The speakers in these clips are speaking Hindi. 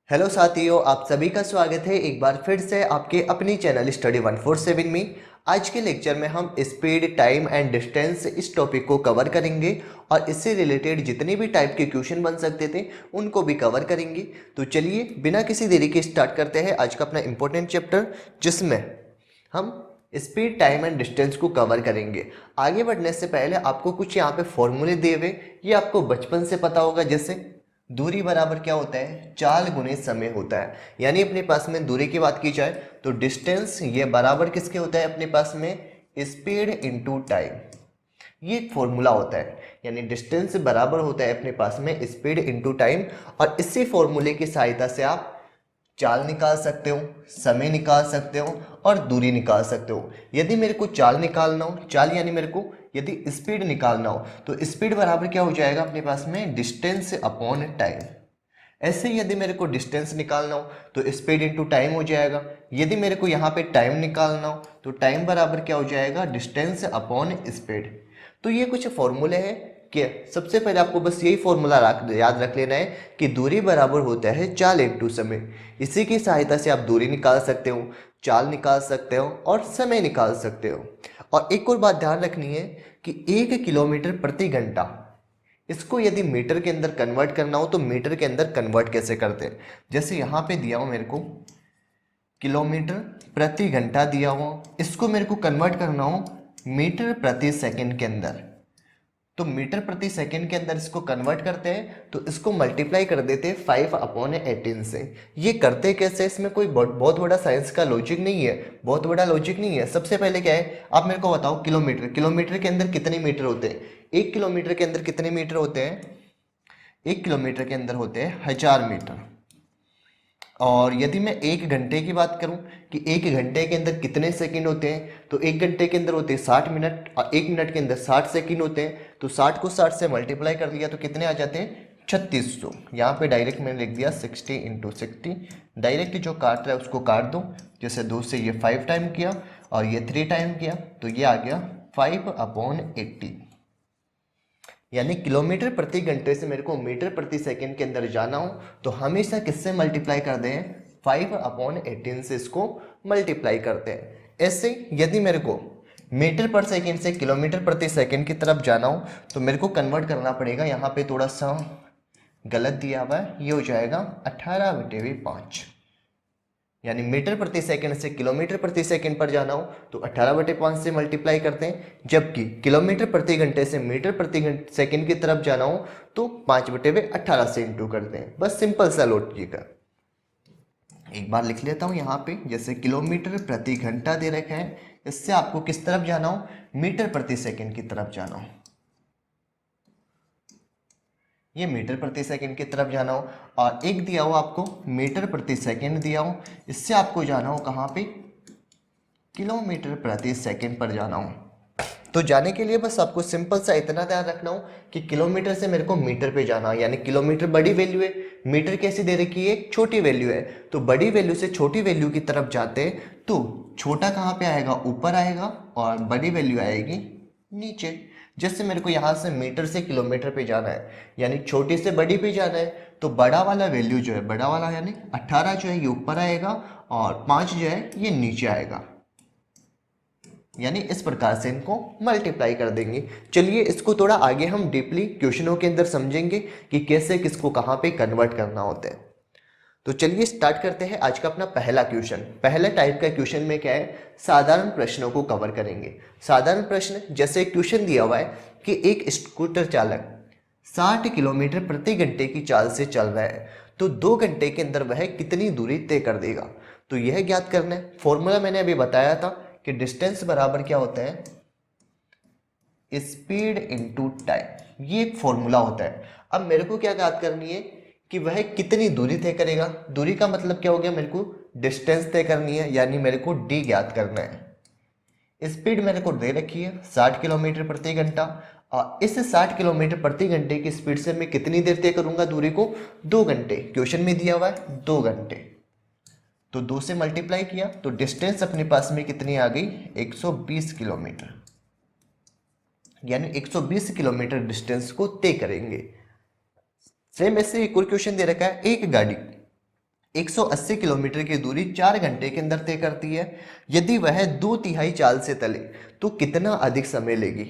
हेलो साथियों, आप सभी का स्वागत है एक बार फिर से आपके अपनी चैनल स्टडी 147 में। आज के लेक्चर में हम स्पीड, टाइम एंड डिस्टेंस इस टॉपिक को कवर करेंगे और इससे रिलेटेड जितने भी टाइप के क्वेश्चन बन सकते थे उनको भी कवर करेंगे। तो चलिए बिना किसी देरी के स्टार्ट करते हैं आज का अपना इम्पोर्टेंट चैप्टर, जिसमें हम स्पीड, टाइम एंड डिस्टेंस को कवर करेंगे। आगे बढ़ने से पहले आपको कुछ यहाँ पे फॉर्मूले दिए हुए, ये आपको बचपन से पता होगा। जैसे दूरी बराबर क्या होता है, चाल गुने समय होता है। यानी अपने पास में दूरी की बात की जाए तो डिस्टेंस ये बराबर किसके होता है अपने पास में, स्पीड इनटू टाइम। ये एक फॉर्मूला होता है, यानी डिस्टेंस बराबर होता है अपने पास में स्पीड इनटू टाइम। और इसी फॉर्मूले की सहायता से आप चाल निकाल सकते हो, समय निकाल सकते हो और दूरी निकाल सकते हो। यदि मेरे को चाल निकालना हो, चाल यानी मेरे को यदि स्पीड निकालना हो तो स्पीड बराबर क्या हो जाएगा अपने पास में, डिस्टेंस अपॉन टाइम। ऐसे ही यदि मेरे को डिस्टेंस निकालना हो तो स्पीड इंटू टाइम हो जाएगा। यदि मेरे को यहाँ पे टाइम निकालना हो तो टाइम बराबर क्या हो जाएगा, डिस्टेंस अपॉन स्पीड। तो ये कुछ फॉर्मूले हैं कि सबसे पहले आपको बस यही फॉर्मूला याद रख लेना है कि दूरी बराबर होता है चाल इंटू समय। इसी की सहायता से आप दूरी निकाल सकते हो, चाल निकाल सकते हो और समय निकाल सकते हो। और एक और बात ध्यान रखनी है कि 1 किलोमीटर प्रति घंटा, इसको यदि मीटर के अंदर कन्वर्ट करना हो तो मीटर के अंदर कन्वर्ट कैसे करते हैं। जैसे यहाँ पे दिया हो मेरे को किलोमीटर प्रति घंटा दिया हो, इसको मेरे को कन्वर्ट करना हो मीटर प्रति सेकंड के अंदर। तो मीटर प्रति सेकंड के अंदर इसको कन्वर्ट करते हैं तो इसको मल्टीप्लाई कर देते हैं 5/18 से। ये करते कैसे, इसमें कोई बहुत बड़ा साइंस का लॉजिक नहीं है, बहुत बड़ा लॉजिक नहीं है। सबसे पहले क्या है, आप मेरे को बताओ किलोमीटर, किलोमीटर के अंदर कितने मीटर होते हैं। 1 किलोमीटर के अंदर कितने मीटर होते हैं, 1 किलोमीटर के अंदर होते हैं 1000 मीटर। और यदि मैं 1 घंटे की बात करूं कि 1 घंटे के अंदर कितने सेकंड होते हैं, तो 1 घंटे के अंदर होते हैं 60 मिनट और 1 मिनट के अंदर 60 सेकंड होते हैं। तो 60 को 60 से मल्टीप्लाई कर दिया तो कितने आ जाते हैं, 3600। यहाँ पे डायरेक्ट मैंने लिख दिया 60 इंटू 60। डायरेक्ट जो काट रहा है उसको काट दो। जैसे 2 से ये 5 टाइम किया और ये 3 टाइम किया तो ये आ गया 5/80। यानी किलोमीटर प्रति घंटे से मेरे को मीटर प्रति सेकंड के अंदर जाना हो तो हमेशा किससे मल्टीप्लाई कर दें, 5/18 से इसको मल्टीप्लाई करते हैं। ऐसे यदि मेरे को मीटर पर सेकंड से किलोमीटर प्रति सेकंड की तरफ जाना हो तो मेरे को कन्वर्ट करना पड़ेगा। यहाँ पे थोड़ा सा गलत दिया हुआ है, ये हो जाएगा 18/5। यानी मीटर प्रति सेकंड से किलोमीटर प्रति सेकंड पर जाना हो तो 18/5 से मल्टीप्लाई करते हैं, जबकि किलोमीटर प्रति घंटे से मीटर प्रति सेकंड की तरफ जाना हो तो 5/18 से इंटू करते हैं। बस सिंपल सा लॉजिक है। एक बार लिख लेता हूँ यहाँ पे, जैसे किलोमीटर प्रति घंटा दे रखा है, इससे आपको किस तरफ जाना हो, मीटर प्रति सेकंड की तरफ जाना हो। ये मीटर प्रति सेकंड की तरफ जाना हो और एक दिया हो आपको मीटर प्रति सेकंड दिया हो, इससे आपको जाना हो कहाँ पे, किलोमीटर प्रति सेकंड पर जाना हो। तो जाने के लिए बस आपको सिंपल सा इतना ध्यान रखना हो कि किलोमीटर से मेरे को मीटर पे जाना है। यानी किलोमीटर बड़ी वैल्यू है, मीटर कैसी दे रखी है, छोटी वैल्यू है। तो बड़ी वैल्यू से छोटी वैल्यू की तरफ जाते हैं तो छोटा कहाँ पे आएगा, ऊपर आएगा और बड़ी वैल्यू आएगी नीचे। जैसे मेरे को यहाँ से मीटर से किलोमीटर पे जाना है, यानी छोटी से बड़ी पे जाना है, तो बड़ा वाला वैल्यू जो है, बड़ा वाला यानी 18 जो है ये ऊपर आएगा और 5 जो है ये नीचे आएगा। यानी इस प्रकार से इनको मल्टीप्लाई कर देंगे। चलिए इसको थोड़ा आगे हम डीपली क्वेश्चनों के अंदर समझेंगे कि कैसे किसको कहाँ पे कन्वर्ट करना होता है। तो चलिए स्टार्ट करते हैं आज का अपना पहला क्वेश्चन। पहला टाइप का क्वेश्चन में क्या है, साधारण प्रश्नों को कवर करेंगे। साधारण प्रश्न, जैसे क्वेश्चन दिया हुआ है कि एक स्कूटर चालक 60 किलोमीटर प्रति घंटे की चाल से चल रहा है तो 2 घंटे के अंदर वह कितनी दूरी तय कर देगा। तो यह ज्ञात करना है। फॉर्मूला मैंने अभी बताया था कि डिस्टेंस बराबर क्या होता है, स्पीड इनटू टाइम। ये एक फॉर्मूला होता है। अब मेरे को क्या ज्ञात करनी है कि वह कितनी दूरी तय करेगा। दूरी का मतलब क्या हो गया, मेरे को डिस्टेंस तय करनी है, यानी मेरे को डी ज्ञात करना है। स्पीड मेरे को दे रखी है 60 किलोमीटर प्रति घंटा और इस 60 किलोमीटर प्रति घंटे की स्पीड से मैं कितनी देर तय करूंगा दूरी को, 2 घंटे। क्वेश्चन में दिया हुआ है 2 घंटे, तो 2 से मल्टीप्लाई किया तो डिस्टेंस अपने पास में कितनी आ गई, 120 किलोमीटर। यानी 120 किलोमीटर डिस्टेंस को तय करेंगे। सेम ऐसे एक और क्वेश्चन दे रखा है, एक गाड़ी 180 किलोमीटर की दूरी 4 घंटे के अंदर तय करती है। यदि वह 2/3 चाल से चले तो कितना अधिक समय लेगी।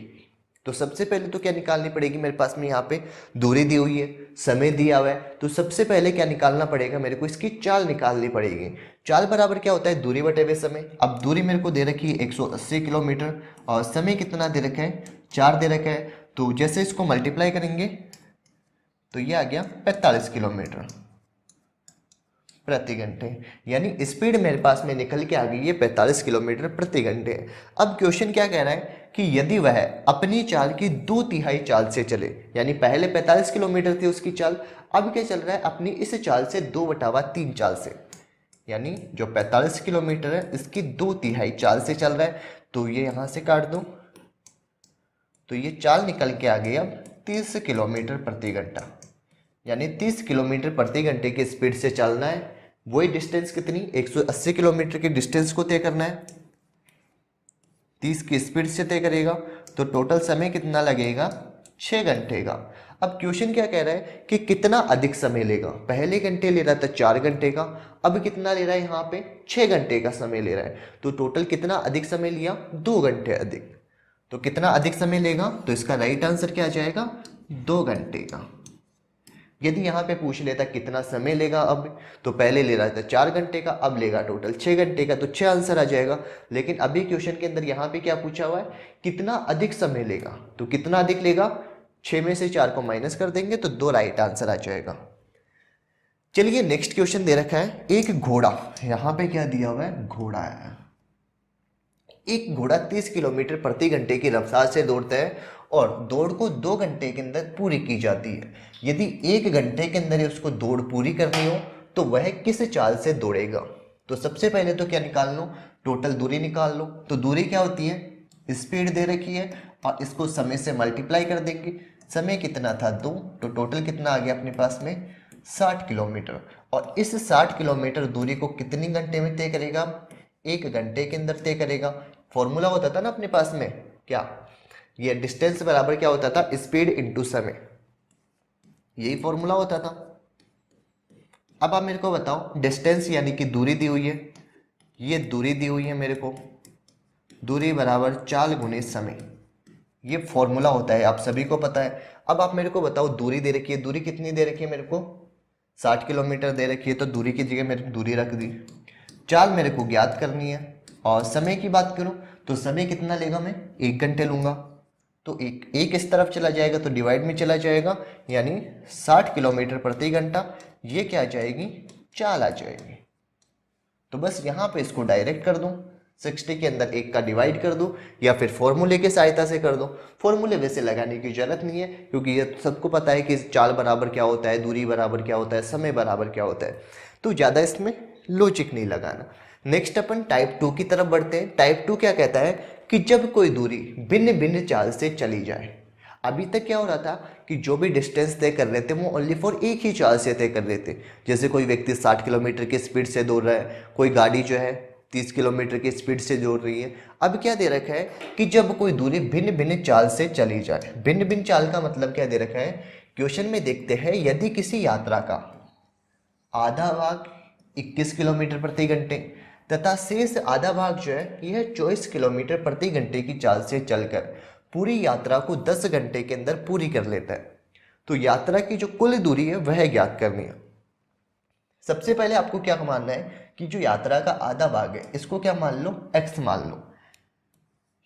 तो सबसे पहले तो क्या निकालनी पड़ेगी, मेरे पास में यहाँ पे दूरी दी हुई है, समय दिया हुआ है, तो सबसे पहले क्या निकालना पड़ेगा, मेरे को इसकी चाल निकालनी पड़ेगी। चाल बराबर क्या होता है, दूरी बटे हुए समय। अब दूरी मेरे को दे रखी है 180 किलोमीटर और समय कितना दे रखा है, 4 दे रखा है। तो जैसे इसको मल्टीप्लाई करेंगे तो ये आ गया 45 किलोमीटर प्रति घंटे, यानी स्पीड मेरे पास में निकल के आ गई है 45 किलोमीटर प्रति घंटे। अब क्वेश्चन क्या कह रहा है कि यदि वह अपनी चाल की 2/3 चाल से चले, यानी पहले 45 किलोमीटर थी उसकी चाल, अब क्या चल रहा है अपनी इस चाल से 2/3 चाल से, यानी जो 45 किलोमीटर है इसकी 2/3 चाल से चल रहा है। तो ये यहां से काट दूं तो ये चाल निकल के आ गई अब 30 किलोमीटर प्रति घंटा, यानी 30 किलोमीटर प्रति घंटे की स्पीड से चलना है। वही डिस्टेंस कितनी, 180 किलोमीटर की डिस्टेंस को तय करना है, 30 की स्पीड से तय करेगा। तो टोटल समय कितना लगेगा, 6 घंटे का। अब क्वेश्चन क्या कह रहा है कि कितना अधिक समय लेगा। पहले घंटे ले रहा था 4 घंटे का, अब कितना ले रहा है यहाँ पे 6 घंटे का समय ले रहा है। तो टोटल कितना अधिक समय लिया, 2 घंटे अधिक। तो कितना अधिक समय लेगा, तो इसका राइट आंसर क्या आ जाएगा, 2 घंटे का। यदि यहाँ पे पूछ लेता कितना समय लेगा अब, तो पहले ले रहा था 4 घंटे का, अब लेगा टोटल 6 घंटे का, तो 6 आंसर आ जाएगा। लेकिन अभी क्वेश्चन के अंदर यहाँ पे क्या पूछा हुआ है, कितना अधिक समय लेगा। तो कितना अधिक लेगा, 6 में से 4 को माइनस कर देंगे तो 2 राइट आंसर आ जाएगा। चलिए नेक्स्ट क्वेश्चन दे रखा है, एक घोड़ा, यहाँ पे क्या दिया हुआ है, घोड़ा है। एक घोड़ा 30 किलोमीटर प्रति घंटे की रफ्तार से दौड़ता है और दौड़ को 2 घंटे के अंदर पूरी की जाती है। यदि 1 घंटे के अंदर उसको दौड़ पूरी करनी हो तो वह किस चाल से दौड़ेगा। तो सबसे पहले तो क्या निकाल लो, टोटल दूरी निकाल लो। तो दूरी क्या होती है, स्पीड दे रखी है और इसको समय से मल्टीप्लाई कर देंगे। समय कितना था 2, तो टोटल कितना आ गया अपने पास में 60 किलोमीटर। और इस 60 किलोमीटर दूरी को कितनी घंटे में तय करेगा, 1 घंटे के अंदर तय करेगा। फॉर्मूला होता था ना अपने पास में, क्या, ये डिस्टेंस बराबर क्या होता था, स्पीड इनटू समय, यही फॉर्मूला होता था। अब आप मेरे को बताओ, डिस्टेंस यानी कि दूरी दी हुई है, ये दूरी दी हुई है मेरे को, दूरी बराबर चाल गुणे समय, ये फॉर्मूला होता है, आप सभी को पता है। अब आप मेरे को बताओ, दूरी दे रखी है, दूरी कितनी दे रखी है मेरे को, 60 किलोमीटर दे रखी है, तो दूरी की जगह मेरे दूरी रख दी। चाल मेरे को ज्ञात करनी है और समय की बात करूं तो समय कितना लेगा, मैं 1 घंटे लूंगा। तो एक इस तरफ चला जाएगा तो डिवाइड में चला जाएगा, यानी 60 किलोमीटर प्रति घंटा, ये क्या आ जाएगी, चाल आ जाएगी। तो बस यहाँ पे इसको डायरेक्ट कर दूं, 60 के अंदर 1 का डिवाइड कर दूं या फिर फॉर्मूले की सहायता से कर दूं। फॉर्मूले वैसे लगाने की जरूरत नहीं है क्योंकि ये सबको पता है कि चाल बराबर क्या होता है, दूरी बराबर क्या होता है, समय बराबर क्या होता है, तो ज़्यादा इसमें लॉजिक नहीं लगाना। नेक्स्ट अपन टाइप 2 की तरफ बढ़ते हैं। टाइप 2 क्या कहता है कि जब कोई दूरी भिन्न भिन्न चाल से चली जाए। अभी तक क्या हो रहा था कि जो भी डिस्टेंस तय कर रहे थे वो ओनली फॉर एक ही चाल से तय कर रहे थे। जैसे कोई व्यक्ति 60 किलोमीटर की स्पीड से दौड़ रहा है, कोई गाड़ी जो है 30 किलोमीटर की स्पीड से दौड़ रही है। अब क्या दे रखा है कि जब कोई दूरी भिन्न भिन्न चाल से चली जाए। भिन्न भिन्न चाल का मतलब क्या दे रखा है, क्वेश्चन में देखते हैं, यदि किसी यात्रा का आधा भाग 21 किलोमीटर प्रति घंटे तथा शेष आधा भाग जो है यह 24 किलोमीटर प्रति घंटे की चाल से चलकर पूरी यात्रा को 10 घंटे के अंदर पूरी कर लेता है, तो यात्रा की जो कुल दूरी है वह ज्ञात करनी है। सबसे पहले आपको क्या मानना है कि जो यात्रा का आधा भाग है इसको क्या मान लो, x मान लो,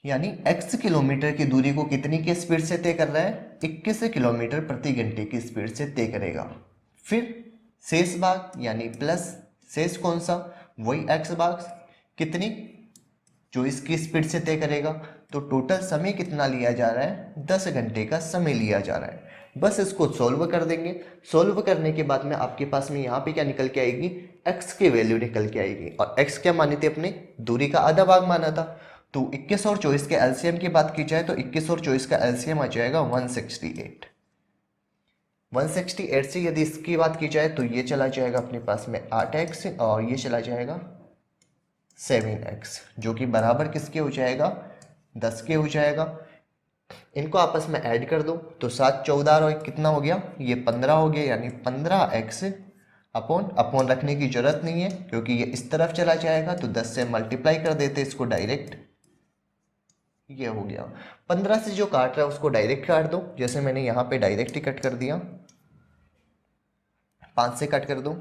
यानी x किलोमीटर की दूरी को कितनी की स्पीड से तय कर रहा है, 21 किलोमीटर प्रति घंटे की स्पीड से तय करेगा। फिर शेष भाग यानी प्लस शेष कौन सा, वही x भाग, कितनी 24 की स्पीड से तय करेगा। तो टोटल समय कितना लिया जा रहा है, 10 घंटे का समय लिया जा रहा है। बस इसको सॉल्व कर देंगे। सॉल्व करने के बाद में आपके पास में यहाँ पे क्या निकल के आएगी, x की वैल्यू निकल के आएगी। और x क्या मानी थी अपने, दूरी का आधा भाग माना था। तो 21 और 24 के एलसीएम की बात की जाए तो 21 और 24 का एलसीएम आ जाएगा 168। 168 से यदि इसकी बात की जाए तो ये चला जाएगा अपने पास में 8x और ये चला जाएगा 7x, जो कि बराबर किसके हो जाएगा, 10 के हो जाएगा। इनको आपस में ऐड कर दो तो 7 14 और कितना हो गया, ये 15 हो गया, यानी 15x अपॉन अपॉन रखने की जरूरत नहीं है क्योंकि ये इस तरफ चला जाएगा, तो 10 से मल्टीप्लाई कर देते इसको डायरेक्ट, ये हो गया। 15 से जो काट रहा है उसको डायरेक्ट काट दो, जैसे मैंने यहाँ पे डायरेक्ट ही कट कर दिया। 5 से कट कर दो,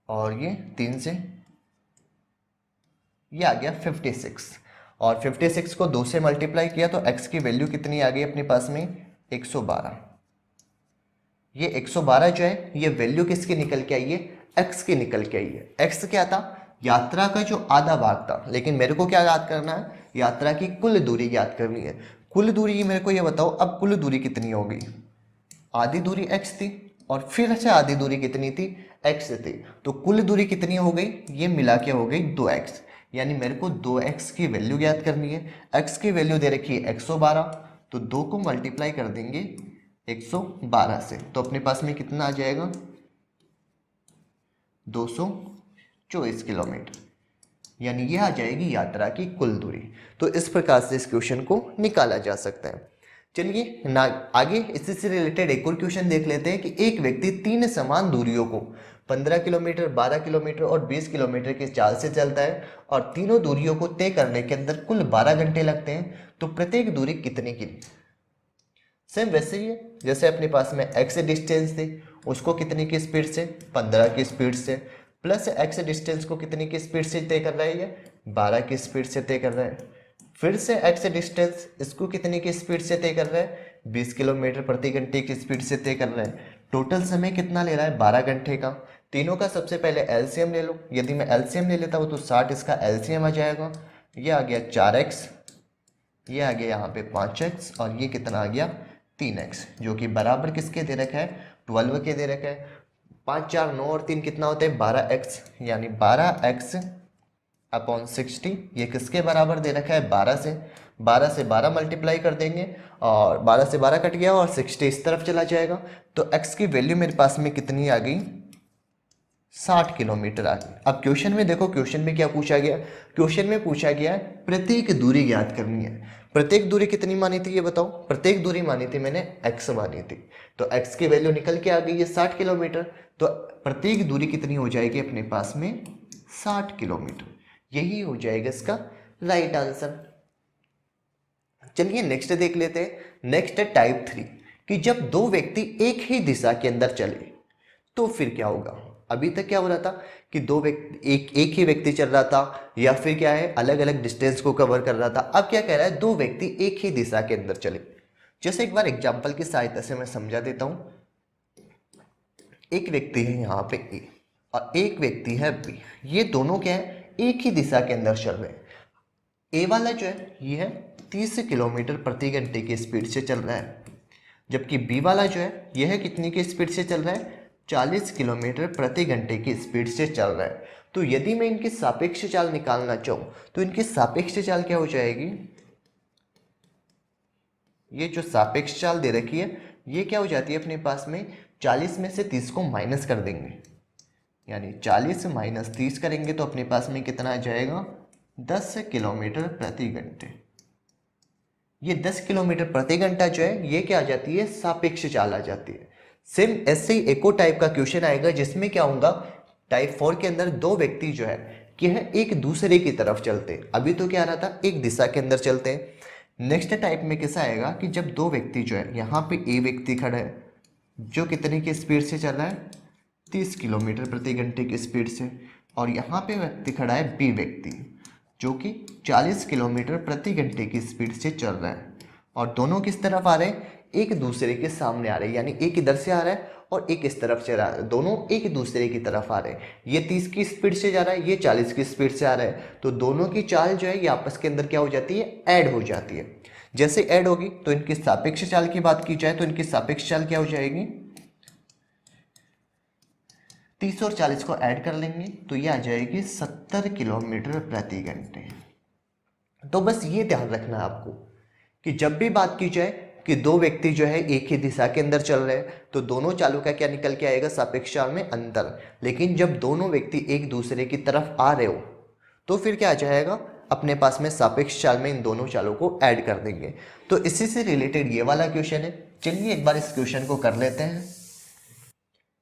और ये 3 से, ये आ गया 56। और 56 को 2 से मल्टीप्लाई किया तो x की वैल्यू कितनी आ गई अपने पास में, 112। ये 112 जो है ये वैल्यू किसकी निकल के आई है, x की निकल के आई है। x क्या था, यात्रा का जो आधा भाग था, लेकिन मेरे को क्या याद करना है, यात्रा की कुल दूरी याद करनी है। कुल दूरी मेरे को ये बताओ, अब कुल दूरी कितनी होगी, आधी दूरी x थी और फिर से आधी दूरी कितनी थी, x थी, तो कुल दूरी कितनी हो गई, ये मिला के हो गई 2x। यानी मेरे को 2x की वैल्यू याद करनी है। x की वैल्यू दे रखी है 112, तो 2 को मल्टीप्लाई कर देंगे 112 से, तो अपने पास में कितना आ जाएगा, 224 किलोमीटर, यानी ये आ जाएगी यात्रा की कुल दूरी। तो इस प्रकार से इस क्वेश्चन को निकाला जा सकता है। चलिए ना आगे इसी से रिलेटेड एक और क्वेश्चन देख लेते हैं कि एक व्यक्ति 3 समान दूरियों को 15 किलोमीटर, 12 किलोमीटर और 20 किलोमीटर की चाल से चलता है और तीनों दूरियों को तय करने के अंदर कुल 12 घंटे लगते हैं, तो प्रत्येक दूरी कितने की। सेम वैसे ही है जैसे अपने पास में x डिस्टेंस थी, उसको कितनी की स्पीड से, 15 की स्पीड से, प्लस x डिस्टेंस को कितनी की स्पीड से तय कर रहा है, ये 12 की स्पीड से तय कर रहा है। फिर से x डिस्टेंस इसको कितनी की स्पीड से तय कर रहा है, 20 किलोमीटर प्रति घंटे की स्पीड से तय कर रहा है। टोटल समय कितना ले रहा है, 12 घंटे का। तीनों का सबसे पहले एलसीएम ले लो, यदि मैं एलसीएम ले लेता हूँ तो 60 इसका एलसीएम आ जाएगा, ये आ गया 4x, ये आ गया यहाँ पे 5x और ये कितना आ गया 3x, जो कि बराबर किसके दे रखा है, 12 के दे रखा है। 5 4 9 और 3 कितना होता है 12x, यानी 12x अपॉन 60, ये किसके बराबर दे रखा है, 12 से 12 मल्टीप्लाई कर देंगे और 12 से 12 कट गया और 60 इस तरफ चला जाएगा, तो x की वैल्यू मेरे पास में कितनी आ गई, 60 किलोमीटर आ गई। अब क्वेश्चन में देखो, क्वेश्चन में क्या पूछा गया, क्वेश्चन में पूछा गया है प्रत्येक दूरी ज्ञात करनी है। प्रत्येक दूरी कितनी मानी थी ये बताओ, प्रत्येक दूरी मानी थी मैंने x मानी थी, तो x की वैल्यू निकल के आ गई है 60 किलोमीटर, तो प्रत्येक दूरी कितनी हो जाएगी अपने पास में 60 किलोमीटर, यही हो जाएगा इसका राइट आंसर। चलिए नेक्स्ट देख लेते हैं। नेक्स्ट है टाइप 3 कि जब दो व्यक्ति एक ही दिशा के अंदर चले तो फिर क्या होगा। अभी तक क्या हो रहा था कि दो व्यक्ति एक ही व्यक्ति चल रहा था या फिर क्या है अलग अलग डिस्टेंस को कवर कर रहा था। अब क्या कह रहा है, दो व्यक्ति एक ही दिशा के अंदर चले। जैसे एक बार एग्जांपल की सहायता से मैं समझा देता हूं। एक व्यक्ति है यहाँ पे ए और एक व्यक्ति है बी, ये दोनों क्या है एक ही दिशा के अंदर चल रहे हैं। ए वाला जो है ये है 30 किलोमीटर प्रति घंटे की स्पीड से चल रहा है, जबकि बी वाला जो है यह है कितनी की स्पीड से चल रहा है, 40 किलोमीटर प्रति घंटे की स्पीड से चल रहा है। तो यदि मैं इनकी सापेक्ष चाल निकालना चाहूँ तो इनकी सापेक्ष चाल क्या हो जाएगी, ये जो सापेक्ष चाल दे रखी है ये क्या हो जाती है अपने पास में, 40 में से 30 को माइनस कर देंगे, यानी 40 माइनस 30 करेंगे तो अपने पास में कितना आ जाएगा, 10 किलोमीटर प्रति घंटे। ये 10 किलोमीटर प्रति घंटा जो है ये क्या आ जाती है, सापेक्ष चाल आ जाती है। सेम ऐसे ही एक और टाइप का क्वेश्चन आएगा जिसमें क्या होगा, टाइप 4 के अंदर दो व्यक्ति जो है कि है एक दूसरे की तरफ चलते हैं। अभी तो क्या आ रहा था, एक दिशा के अंदर चलते हैं। नेक्स्ट टाइप में कैसा आएगा कि जब दो व्यक्ति जो है, यहाँ पे ए व्यक्ति खड़ा है जो कितने की स्पीड से चल रहा है, 30 किलोमीटर प्रति घंटे की स्पीड से, और यहाँ पे व्यक्ति खड़ा है बी व्यक्ति जो कि 40 किलोमीटर प्रति घंटे की स्पीड से चल रहा है, और दोनों किस तरफ आ रहे हैं, एक दूसरे के सामने आ रहे हैं, यानी एक इधर से आ रहा है और एक इस तरफ से आ रहा है, दोनों एक दूसरे की तरफ आ रहे हैं। ये 30 की स्पीड से जा रहा है, ये 40 की स्पीड से आ रहा है, तो दोनों की चाल जो है ये आपस के अंदर क्या हो जाती है, ऐड हो जाती है। जैसे ऐड होगी तो इनकी सापेक्ष चाल की बात की जाए तो इनकी सापेक्ष चाल क्या हो जाएगी, 30 और 40 को ऐड कर लेंगे तो ये आ जाएगी 70 किलोमीटर प्रति घंटे। तो बस ये ध्यान रखना है आपको कि जब भी बात की जाए कि दो व्यक्ति जो है एक ही दिशा के अंदर चल रहे हैं तो दोनों चालों का क्या निकल के आएगा, सापेक्ष चाल में अंतर। लेकिन जब दोनों व्यक्ति एक दूसरे की तरफ आ रहे हो तो फिर क्या आ जाएगा, अपने पास में सापेक्ष चाल में इन दोनों चालों को ऐड कर देंगे। तो इसी से रिलेटेड ये वाला क्वेश्चन है। चलिए एक बार इस क्वेश्चन को कर लेते हैं।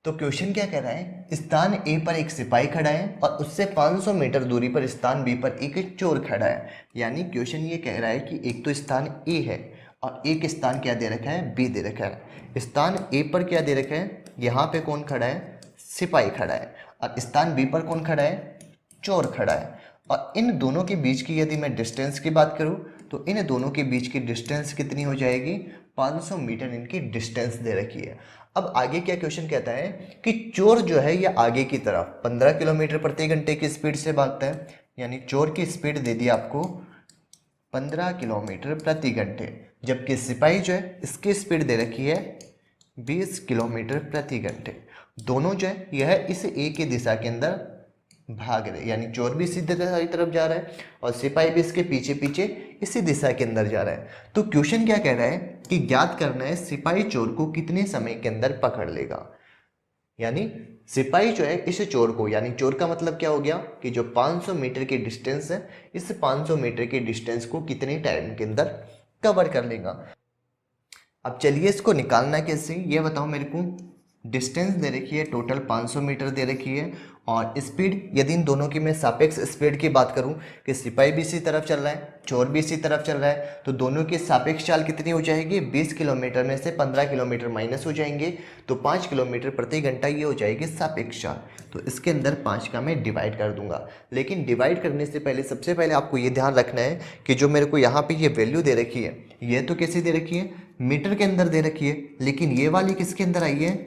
तो क्वेश्चन क्या कह रहा है, स्थान ए पर एक सिपाही खड़ा है और उससे 500 मीटर दूरी पर स्थान बी पर एक चोर खड़ा है। यानी क्वेश्चन ये कह रहा है कि एक तो स्थान ए है और एक स्थान क्या दे रखा है, बी दे रखा है। स्थान ए पर क्या दे रखा है, यहाँ पे कौन खड़ा है, सिपाही खड़ा है, और स्थान बी पर कौन खड़ा है, चोर खड़ा है। और इन दोनों के बीच की यदि मैं डिस्टेंस की बात करूँ तो इन दोनों के बीच की डिस्टेंस कितनी हो जाएगी, 500 मीटर इनकी डिस्टेंस दे रखी है। अब आगे क्या क्वेश्चन कहता है कि चोर जो है ये आगे की तरफ 15 किलोमीटर प्रति घंटे की स्पीड से भागता है। यानी चोर की स्पीड दे दी आपको 15 किलोमीटर प्रति घंटे, जबकि सिपाही जो है इसकी स्पीड दे रखी है 20 किलोमीटर प्रति घंटे। दोनों जो है यह इस ए की दिशा के अंदर भाग रहे, यानी चोर भी सीधे दिशा की तरफ जा रहा है और सिपाही भी इसके पीछे पीछे इसी दिशा के अंदर जा रहा है। तो क्वेश्चन क्या कह रहा है कि ज्ञात करना है सिपाही चोर को कितने समय के अंदर पकड़ लेगा। यानी सिपाही जो है इस चोर को, यानी चोर का मतलब क्या हो गया कि जो 500 मीटर की डिस्टेंस है, इस 500 मीटर की डिस्टेंस को कितने टाइम के अंदर कवर कर लेगा। अब चलिए इसको निकालना कैसे, ये बताओ मेरे को। डिस्टेंस दे रखी है, टोटल 500 मीटर दे रखी है, और स्पीड यदि इन दोनों की मैं सापेक्ष स्पीड की बात करूं कि सिपाही भी इसी तरफ चल रहा है, चोर भी इसी तरफ चल रहा है, तो दोनों की सापेक्ष चाल कितनी हो जाएगी, 20 किलोमीटर में से 15 किलोमीटर माइनस हो जाएंगे, तो 5 किलोमीटर प्रति घंटा ये हो जाएगी सापेक्ष चाल। तो इसके अंदर 5 का मैं डिवाइड कर दूंगा। लेकिन डिवाइड करने से पहले सबसे पहले आपको ये ध्यान रखना है कि जो मेरे को यहाँ पे ये वैल्यू दे रखी है, ये तो कैसे दे रखी है, मीटर के अंदर दे रखी है, लेकिन ये वाली किसके अंदर आई है,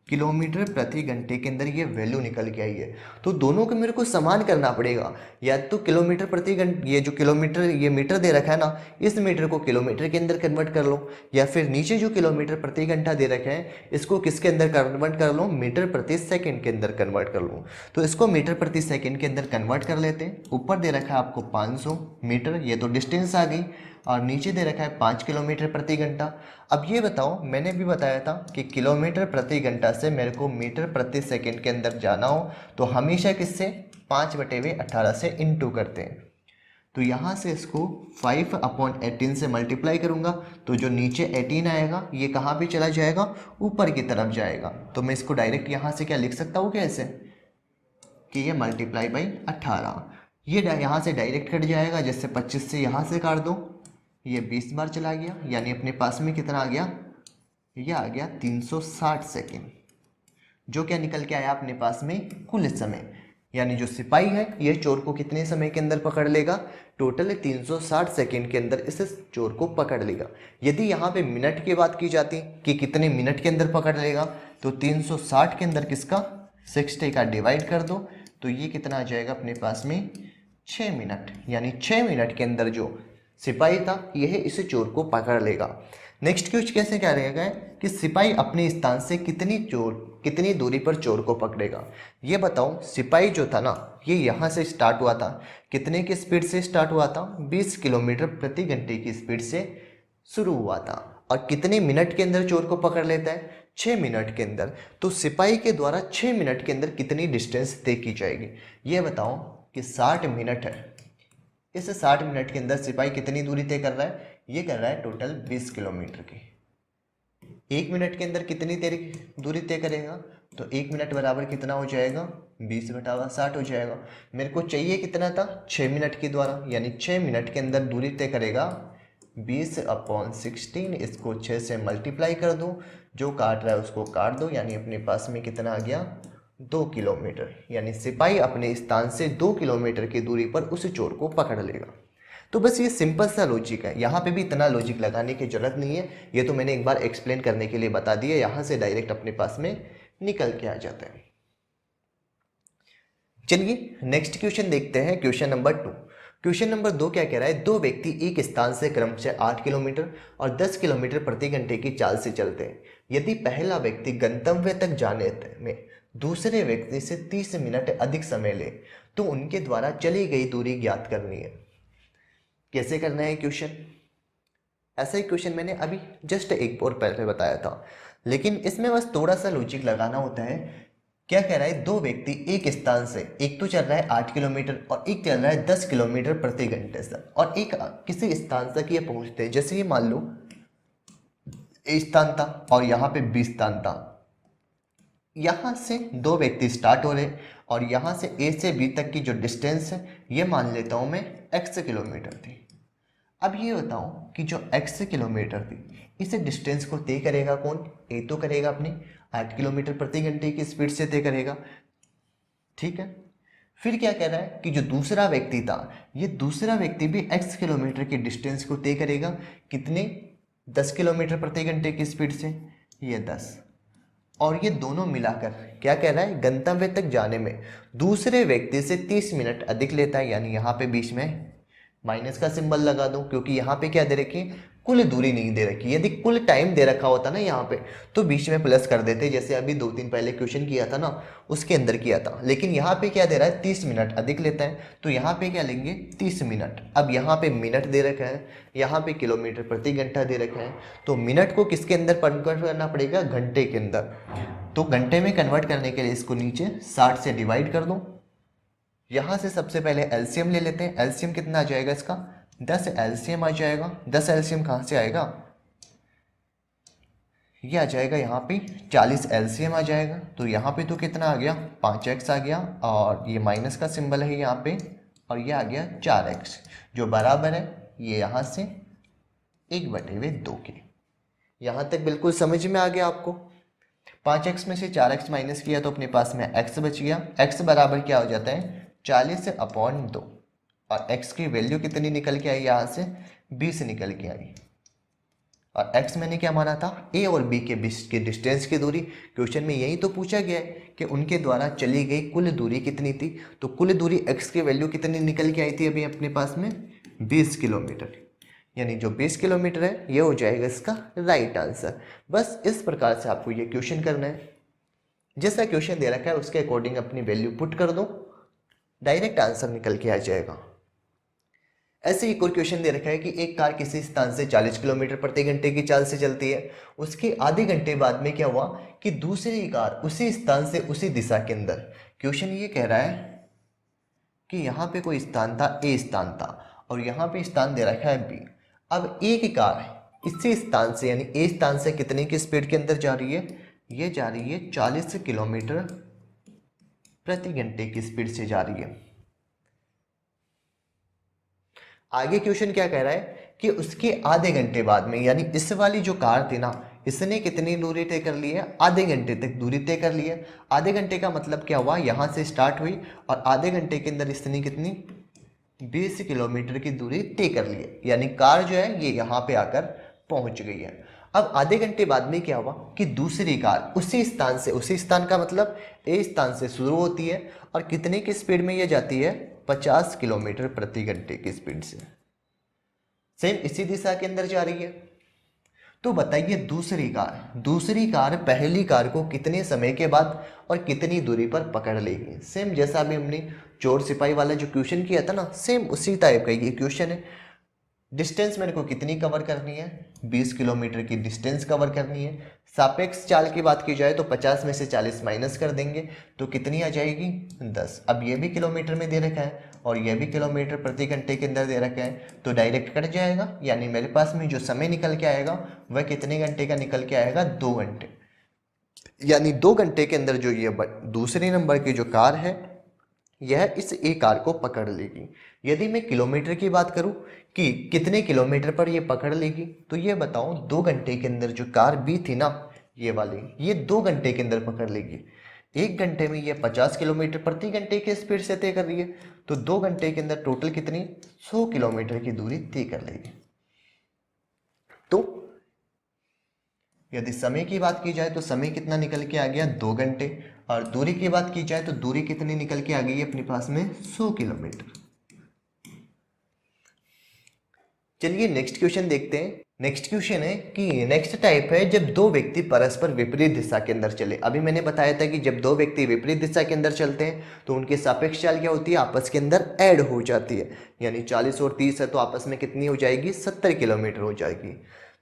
किलोमीटर प्रति घंटे के अंदर ये वैल्यू निकल के आई है। तो दोनों को मेरे को समान करना पड़ेगा। या तो किलोमीटर प्रति घंटे, ये जो किलोमीटर ये मीटर दे रखा है ना, इस मीटर को किलोमीटर के अंदर कन्वर्ट कर लो, या फिर नीचे जो किलोमीटर प्रति घंटा दे रखा है इसको किसके अंदर कन्वर्ट कर लो, मीटर प्रति सेकंड के अंदर कन्वर्ट कर लो। तो इसको मीटर प्रति सेकंड के अंदर कन्वर्ट कर लेते हैं। ऊपर दे रखा है आपको 500 मीटर, ये तो डिस्टेंस आ गई, और नीचे दे रखा है 5 किलोमीटर प्रति घंटा। अब ये बताओ, मैंने भी बताया था कि किलोमीटर प्रति घंटा से मेरे को मीटर प्रति सेकंड के अंदर जाना हो तो हमेशा किससे, 5/18 से इंटू करते हैं। तो यहाँ से इसको 5/18 से मल्टीप्लाई करूँगा तो जो नीचे 18 आएगा ये कहाँ पे चला जाएगा, ऊपर की तरफ जाएगा। तो मैं इसको डायरेक्ट यहाँ से क्या लिख सकता हूँ, कैसे कि ये मल्टीप्लाई बाई 18, ये यहाँ से डायरेक्ट कट जाएगा, जैसे 25 से यहाँ से काट दो, ये 20 बार चला गया, यानी अपने पास में कितना आ गया, ये आ गया 360 सेकेंड, जो क्या निकल के आया अपने पास में कुल समय। यानी जो सिपाही है ये चोर को कितने समय के अंदर पकड़ लेगा, टोटल 360 सेकेंड के अंदर इस चोर को पकड़ लेगा। यदि यहाँ पे मिनट की बात की जाती कि कितने मिनट के अंदर पकड़ लेगा, तो 360 के अंदर किसका 60 का डिवाइड कर दो, तो ये कितना आ जाएगा अपने पास में 6 मिनट। यानी 6 मिनट के अंदर जो सिपाही था यह इस चोर को पकड़ लेगा। नेक्स्ट क्वेश्चन कैसे क्या रहेगा कि सिपाही अपने स्थान से कितनी दूरी पर चोर को पकड़ेगा। ये बताओ, सिपाही जो था ना ये यहाँ से स्टार्ट हुआ था, कितने की स्पीड से स्टार्ट हुआ था, 20 किलोमीटर प्रति घंटे की स्पीड से शुरू हुआ था, और कितने मिनट के अंदर चोर को पकड़ लेता है, 6 मिनट के अंदर। तो सिपाही के द्वारा 6 मिनट के अंदर कितनी डिस्टेंस तय की जाएगी। ये बताओ कि 60 मिनट है, इस 60 मिनट के अंदर सिपाही कितनी दूरी तय कर रहा है, ये कर रहा है टोटल 20 किलोमीटर की। 1 मिनट के अंदर कितनी दूरी तय करेगा, तो 1 मिनट बराबर कितना हो जाएगा, 20/60 हो जाएगा। मेरे को चाहिए कितना था, 6 मिनट के द्वारा, यानी 6 मिनट के अंदर दूरी तय करेगा 20/16। इसको 6 से मल्टीप्लाई कर दो, जो काट रहा है उसको काट दो, यानी अपने पास में कितना आ गया 2 किलोमीटर। यानी सिपाही अपने स्थान से 2 किलोमीटर की दूरी पर उस चोर को पकड़ लेगा। तो बस ये सिंपल सा लॉजिक है, यहाँ पे भी इतना लॉजिक लगाने की जरूरत नहीं है, ये तो मैंने एक बार एक्सप्लेन करने के लिए बता दिया, यहाँ से डायरेक्ट अपने पास में निकल के आ जाता है। चलिए नेक्स्ट क्वेश्चन देखते हैं, क्वेश्चन नंबर 2। क्वेश्चन नंबर 2 क्या कह रहा है, 2 व्यक्ति एक स्थान से क्रमशः 8 किलोमीटर और 10 किलोमीटर प्रति घंटे की चाल से चलते हैं। यदि पहला व्यक्ति गंतव्य तक जाने में दूसरे व्यक्ति से 30 मिनट अधिक समय ले तो उनके द्वारा चली गई दूरी ज्ञात करनी है। कैसे करना है क्वेश्चन, ऐसा ही क्वेश्चन मैंने अभी जस्ट एक और पहले बताया था, लेकिन इसमें बस थोड़ा सा लॉजिक लगाना होता है। क्या कह रहा है, 2 व्यक्ति एक स्थान से, एक तो चल रहा है 8 किलोमीटर और एक चल रहा है 10 किलोमीटर प्रति घंटे से, और एक किसी स्थान तक ये पहुंचते हैं। जैसे ये मान लो ए स्थान था और यहाँ पे बी स्थान था, यहाँ से दो व्यक्ति स्टार्ट हो रहे और यहाँ से ए से बी तक की जो डिस्टेंस है ये मान लेता हूँ मैं x किलोमीटर थी। अब ये बताओ कि जो x किलोमीटर थी इस डिस्टेंस को तय करेगा कौन? ए तो करेगा अपनी 8 किलोमीटर प्रति घंटे की स्पीड से तय करेगा, ठीक है। फिर क्या कह रहा है कि जो दूसरा व्यक्ति था ये दूसरा व्यक्ति भी x किलोमीटर के डिस्टेंस को तय करेगा, कितने? 10 किलोमीटर प्रति घंटे की स्पीड से, ये 10। और ये दोनों मिलाकर क्या कह रहा है? गंतव्य तक जाने में दूसरे व्यक्ति से 30 मिनट अधिक लेता है। यानी यहाँ पे बीच में माइनस का सिंबल लगा दो, क्योंकि यहाँ पे क्या दे रखी है? कुल दूरी नहीं दे रखी। यदि कुल टाइम दे रखा होता ना यहाँ पे तो बीच में प्लस कर देते, जैसे अभी 2-3 पहले क्वेश्चन किया था ना उसके अंदर किया था। लेकिन यहाँ पे क्या दे रहा है? 30 मिनट अधिक लेता है, तो यहाँ पे क्या लेंगे? 30 मिनट। अब यहाँ पे मिनट दे रखा है, यहाँ पे किलोमीटर प्रति घंटा दे रखा है, तो मिनट को किसके अंदर कन्वर्ट करना पड़ेगा? घंटे के अंदर। तो घंटे में कन्वर्ट करने के लिए इसको नीचे 60 से डिवाइड कर दो। यहाँ से सबसे पहले एलसीएम ले लेते हैं। एलसीएम कितना आ जाएगा इसका? 10 एलसीएम आ जाएगा। 10 एलसीएम कहाँ से आएगा? ये आ जाएगा यहाँ पे 40 एलसीएम आ जाएगा। तो यहाँ पे तो कितना आ गया? 5x आ गया, और ये माइनस का सिंबल है यहाँ पे, और ये आ गया 4x, जो बराबर है ये यहाँ से 1/2 के। यहाँ तक बिल्कुल समझ में आ गया आपको? 5x में से 4x माइनस किया तो अपने पास में x बच गया। x बराबर क्या हो जाता है? 40/2। और x की वैल्यू कितनी निकल के आई? यहाँ से 20 निकल के आई। और x मैंने क्या माना था? a और b के बीच की डिस्टेंस की दूरी। क्वेश्चन में यही तो पूछा गया है कि उनके द्वारा चली गई कुल दूरी कितनी थी। तो कुल दूरी x की वैल्यू कितनी निकल के आई थी अभी अपने पास में? 20 किलोमीटर। यानी जो 20 किलोमीटर है ये हो जाएगा इसका राइट आंसर। बस इस प्रकार से आपको ये क्वेश्चन करना है। जैसा क्वेश्चन दे रखा है उसके अकॉर्डिंग अपनी वैल्यू पुट कर दो, डायरेक्ट आंसर निकल के आ जाएगा। ऐसे ही एक और क्वेश्चन दे रखा है कि एक कार किसी स्थान से 40 किलोमीटर प्रति घंटे की चाल से चलती है। उसके आधे घंटे बाद में क्या हुआ कि दूसरी कार उसी स्थान से उसी दिशा के अंदर। क्वेश्चन ये कह रहा है कि यहाँ पे कोई स्थान था, ए स्थान था, और यहाँ पे स्थान दे रखा है बी। अब एक कार इसी स्थान से यानी ए स्थान से कितने की स्पीड के अंदर जा रही है? ये जा रही है 40 किलोमीटर प्रति घंटे की स्पीड से जा रही है। आगे क्वेश्चन क्या कह रहा है कि उसके आधे घंटे बाद में, यानी इस वाली जो कार थी ना इसने कितनी दूरी तय कर ली है? आधे घंटे तक दूरी तय कर ली है। आधे घंटे का मतलब क्या हुआ? यहाँ से स्टार्ट हुई और आधे घंटे के अंदर इसने कितनी? 20 किलोमीटर की दूरी तय कर ली है। यानी कार जो है ये यहाँ पे आकर पहुंच गई है। अब आधे घंटे बाद में क्या हुआ कि दूसरी कार उसी स्थान से, उसी स्थान का मतलब ए स्थान से शुरू होती है और कितने की स्पीड में ये जाती है? 50 किलोमीटर प्रति घंटे की स्पीड से सेम इसी दिशा के अंदर जा रही है। तो बताइए दूसरी कार पहली कार को कितने समय के बाद और कितनी दूरी पर पकड़ लेगी? सेम जैसा अभी हमने चोर सिपाही वाला जो क्वेश्चन किया था ना, सेम उसी टाइप का ये क्वेश्चन है। डिस्टेंस मेरे को कितनी कवर करनी है? 20 किलोमीटर की डिस्टेंस कवर करनी है। सापेक्ष चाल की बात की जाए तो 50 में से 40 माइनस कर देंगे तो कितनी आ जाएगी? 10। अब ये भी किलोमीटर में दे रखा है और ये भी किलोमीटर प्रति घंटे के अंदर दे रखा है, तो डायरेक्ट कट जाएगा। यानी मेरे पास में जो समय निकल के आएगा वह कितने घंटे का निकल के आएगा? 2 घंटे। यानी 2 घंटे के अंदर जो ये दूसरे नंबर की जो कार है यह इस ए कार को पकड़ लेगी। यदि मैं किलोमीटर की बात करूं कि कितने किलोमीटर पर ये पकड़ लेगी, तो ये बताओ 2 घंटे के अंदर जो कार बी थी ना ये वाली, ये 2 घंटे के अंदर पकड़ लेगी। 1 घंटे में ये 50 किलोमीटर प्रति घंटे की स्पीड से तय कर रही है, तो 2 घंटे के अंदर टोटल कितनी? 100 किलोमीटर की दूरी तय कर लेगी। तो यदि समय की बात की जाए तो समय कितना निकल के आ गया? 2 घंटे। और दूरी की बात की जाए तो दूरी कितनी निकल के आ गई अपने पास में? 100 किलोमीटर। चलिए नेक्स्ट क्वेश्चन देखते हैं। नेक्स्ट क्वेश्चन है कि नेक्स्ट टाइप है जब दो व्यक्ति परस्पर विपरीत दिशा के अंदर चले। अभी मैंने बताया था कि जब दो व्यक्ति विपरीत दिशा के अंदर चलते हैं तो उनकी सापेक्ष चाल क्या होती है? आपस के अंदर ऐड हो जाती है। यानी 40 और 30 है तो आपस में कितनी हो जाएगी? 70 किलोमीटर हो जाएगी।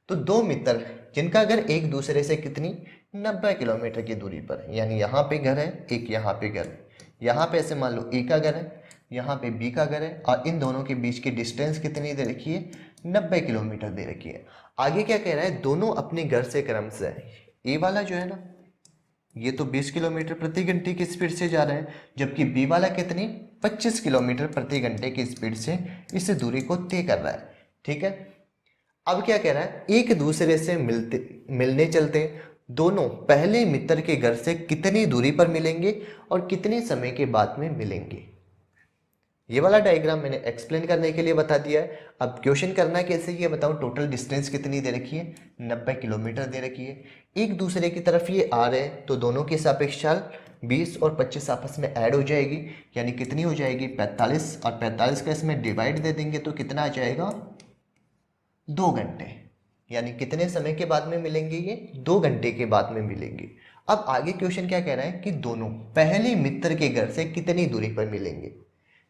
तो दो मित्र जिनका घर एक दूसरे से कितनी? 90 किलोमीटर की दूरी पर, यानी यहाँ पे घर है, एक यहाँ पे घर है, यहाँ पे ऐसे मान लो ए का घर है, यहाँ पे बी का घर है, और इन दोनों के बीच की डिस्टेंस कितनी दे रखी है? 90 किलोमीटर दे रखी है। आगे क्या कह रहा है? दोनों अपने घर से क्रमशः, ए वाला जो है ना ये तो 20 किलोमीटर प्रति घंटे की स्पीड से जा रहा है, जबकि बी वाला कितनी 25 किलोमीटर प्रति घंटे की स्पीड से इस दूरी को तय कर रहा है। ठीक है, अब क्या कह रहा है, एक दूसरे से मिलने चलते दोनों पहले मित्र के घर से कितनी दूरी पर मिलेंगे और कितने समय के बाद में मिलेंगे। ये वाला डायग्राम मैंने एक्सप्लेन करने के लिए बता दिया है। अब क्वेश्चन करना कैसे ये बताओ। टोटल डिस्टेंस कितनी दे रखी है, 90 किलोमीटर दे रखी है। एक दूसरे की तरफ ये आ रहे हैं तो दोनों के सापेक्ष चाल 20 और 25 आपस में ऐड हो जाएगी, यानी कितनी हो जाएगी 45, और 45 का इसमें डिवाइड दे देंगे तो कितना आ जाएगा 2 घंटे। यानी कितने समय के बाद में मिलेंगे, ये 2 घंटे के बाद में मिलेंगे। अब आगे क्वेश्चन क्या कह रहा है कि दोनों पहले मित्र के घर से कितनी दूरी पर मिलेंगे।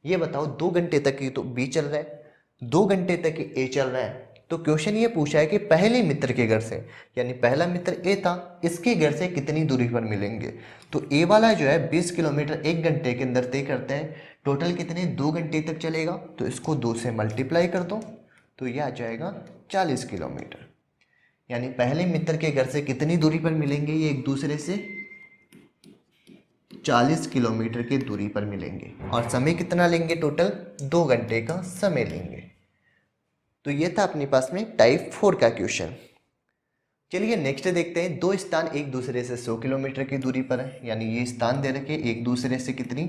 ये बताओ, 2 घंटे तक ही तो बी चल रहा है, 2 घंटे तक ही ए चल रहा है, तो क्वेश्चन ये पूछा है कि पहले मित्र के घर से, यानी पहला मित्र ए था, इसके घर से कितनी दूरी पर मिलेंगे। तो ए वाला जो है 20 किलोमीटर 1 घंटे के अंदर तय करते हैं, टोटल कितने 2 घंटे तक चलेगा, तो इसको 2 से मल्टीप्लाई कर दो तो ये आ जाएगा 40 किलोमीटर। यानी पहले मित्र के घर से कितनी दूरी पर मिलेंगे, ये एक दूसरे से 40 किलोमीटर की दूरी पर मिलेंगे, और समय कितना लेंगे, टोटल 2 घंटे का समय लेंगे। तो ये था अपने पास में टाइप 4 का क्वेश्चन। चलिए नेक्स्ट देखते हैं। दो स्थान एक दूसरे से 100 किलोमीटर की दूरी पर है, यानी ये स्थान दे रखे एक दूसरे से कितनी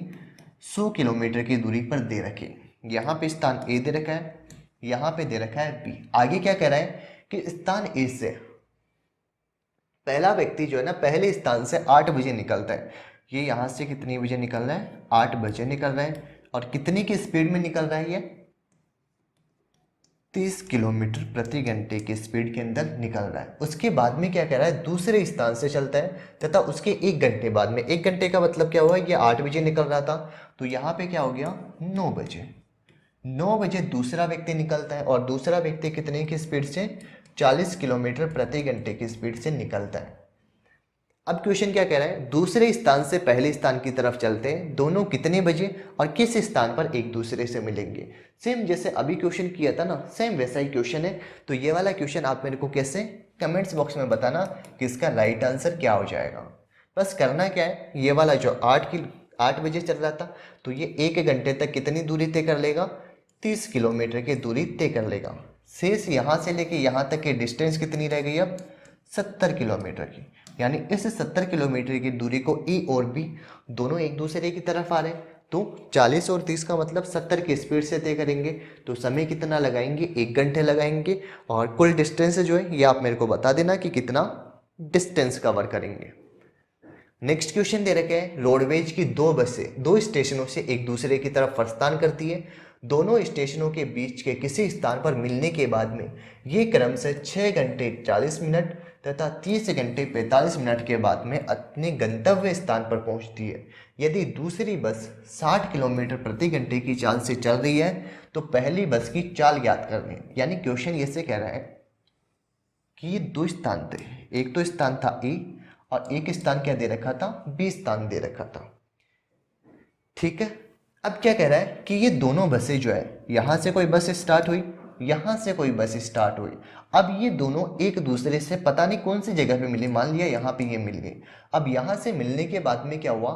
100 किलोमीटर की दूरी पर दे रखे। यहाँ पे स्थान ए दे रखा है, यहाँ पे दे रखा है बी। आगे क्या कह रहा है कि स्थान ए से पहला व्यक्ति जो है ना पहले स्थान से 8 बजे निकलता है। ये यहाँ से कितनी बजे निकल रहा है, 8 बजे निकल रहा है, और कितनी की स्पीड में निकल रहा है, ये 30 किलोमीटर प्रति घंटे की स्पीड के अंदर निकल रहा है। उसके बाद में क्या कह रहा है, दूसरे स्थान से चलता है तथा उसके 1 घंटे बाद में, 1 घंटे का मतलब क्या हुआ, ये 8 बजे निकल रहा था तो यहाँ पे क्या हो गया 9 बजे। 9 बजे दूसरा व्यक्ति निकलता है, और दूसरा व्यक्ति कितने की स्पीड से 40 किलोमीटर प्रति घंटे की स्पीड से निकलता है। अब क्वेश्चन क्या कह रहा है, दूसरे स्थान से पहले स्थान की तरफ चलते हैं, दोनों कितने बजे और किस स्थान पर एक दूसरे से मिलेंगे। सेम जैसे अभी क्वेश्चन किया था ना, सेम वैसा ही क्वेश्चन है। तो ये वाला क्वेश्चन आप मेरे को कैसे कमेंट्स बॉक्स में बताना कि इसका राइट आंसर क्या हो जाएगा। बस करना क्या है, ये वाला जो 8 बजे चल रहा था तो ये 1 घंटे तक कितनी दूरी तय कर लेगा, 30 किलोमीटर की दूरी तय कर लेगा। शेष यहाँ से लेके यहाँ तक की डिस्टेंस कितनी रह गई अब 70 किलोमीटर की। यानी इस 70 किलोमीटर की दूरी को ए और बी दोनों एक दूसरे की तरफ आ रहे हैं, तो 40 और 30 का मतलब 70 की स्पीड से तय करेंगे। तो समय कितना लगाएंगे, 1 घंटे लगाएंगे, और कुल डिस्टेंस जो है ये आप मेरे को बता देना कि कितना डिस्टेंस कवर करेंगे। नेक्स्ट क्वेश्चन दे रखे हैं, रोडवेज की 2 बसें 2 स्टेशनों से एक दूसरे की तरफ प्रस्थान करती है। दोनों स्टेशनों के बीच के किसी स्थान पर मिलने के बाद में ये क्रम से 6 घंटे 40 मिनट तथा 30 घंटे 45 मिनट के बाद में अपने गंतव्य स्थान पर पहुंचती है। यदि दूसरी बस 60 किलोमीटर प्रति घंटे की चाल से चल रही है तो पहली बस की चाल ज्ञात करनी है। यानी क्वेश्चन ये से कह रहा है कि ये 2 स्थान थे, एक तो स्थान था ए और एक स्थान क्या दे रखा था, बी स्थान दे रखा था। ठीक है, अब क्या कह रहा है कि ये दोनों बसें जो है, यहाँ से कोई बस स्टार्ट हुई, यहाँ से कोई बस स्टार्ट हुई। अब ये दोनों एक दूसरे से पता नहीं कौन सी जगह पे मिली, मान लिया यहाँ पे ये मिल गई। अब यहाँ से मिलने के बाद में क्या हुआ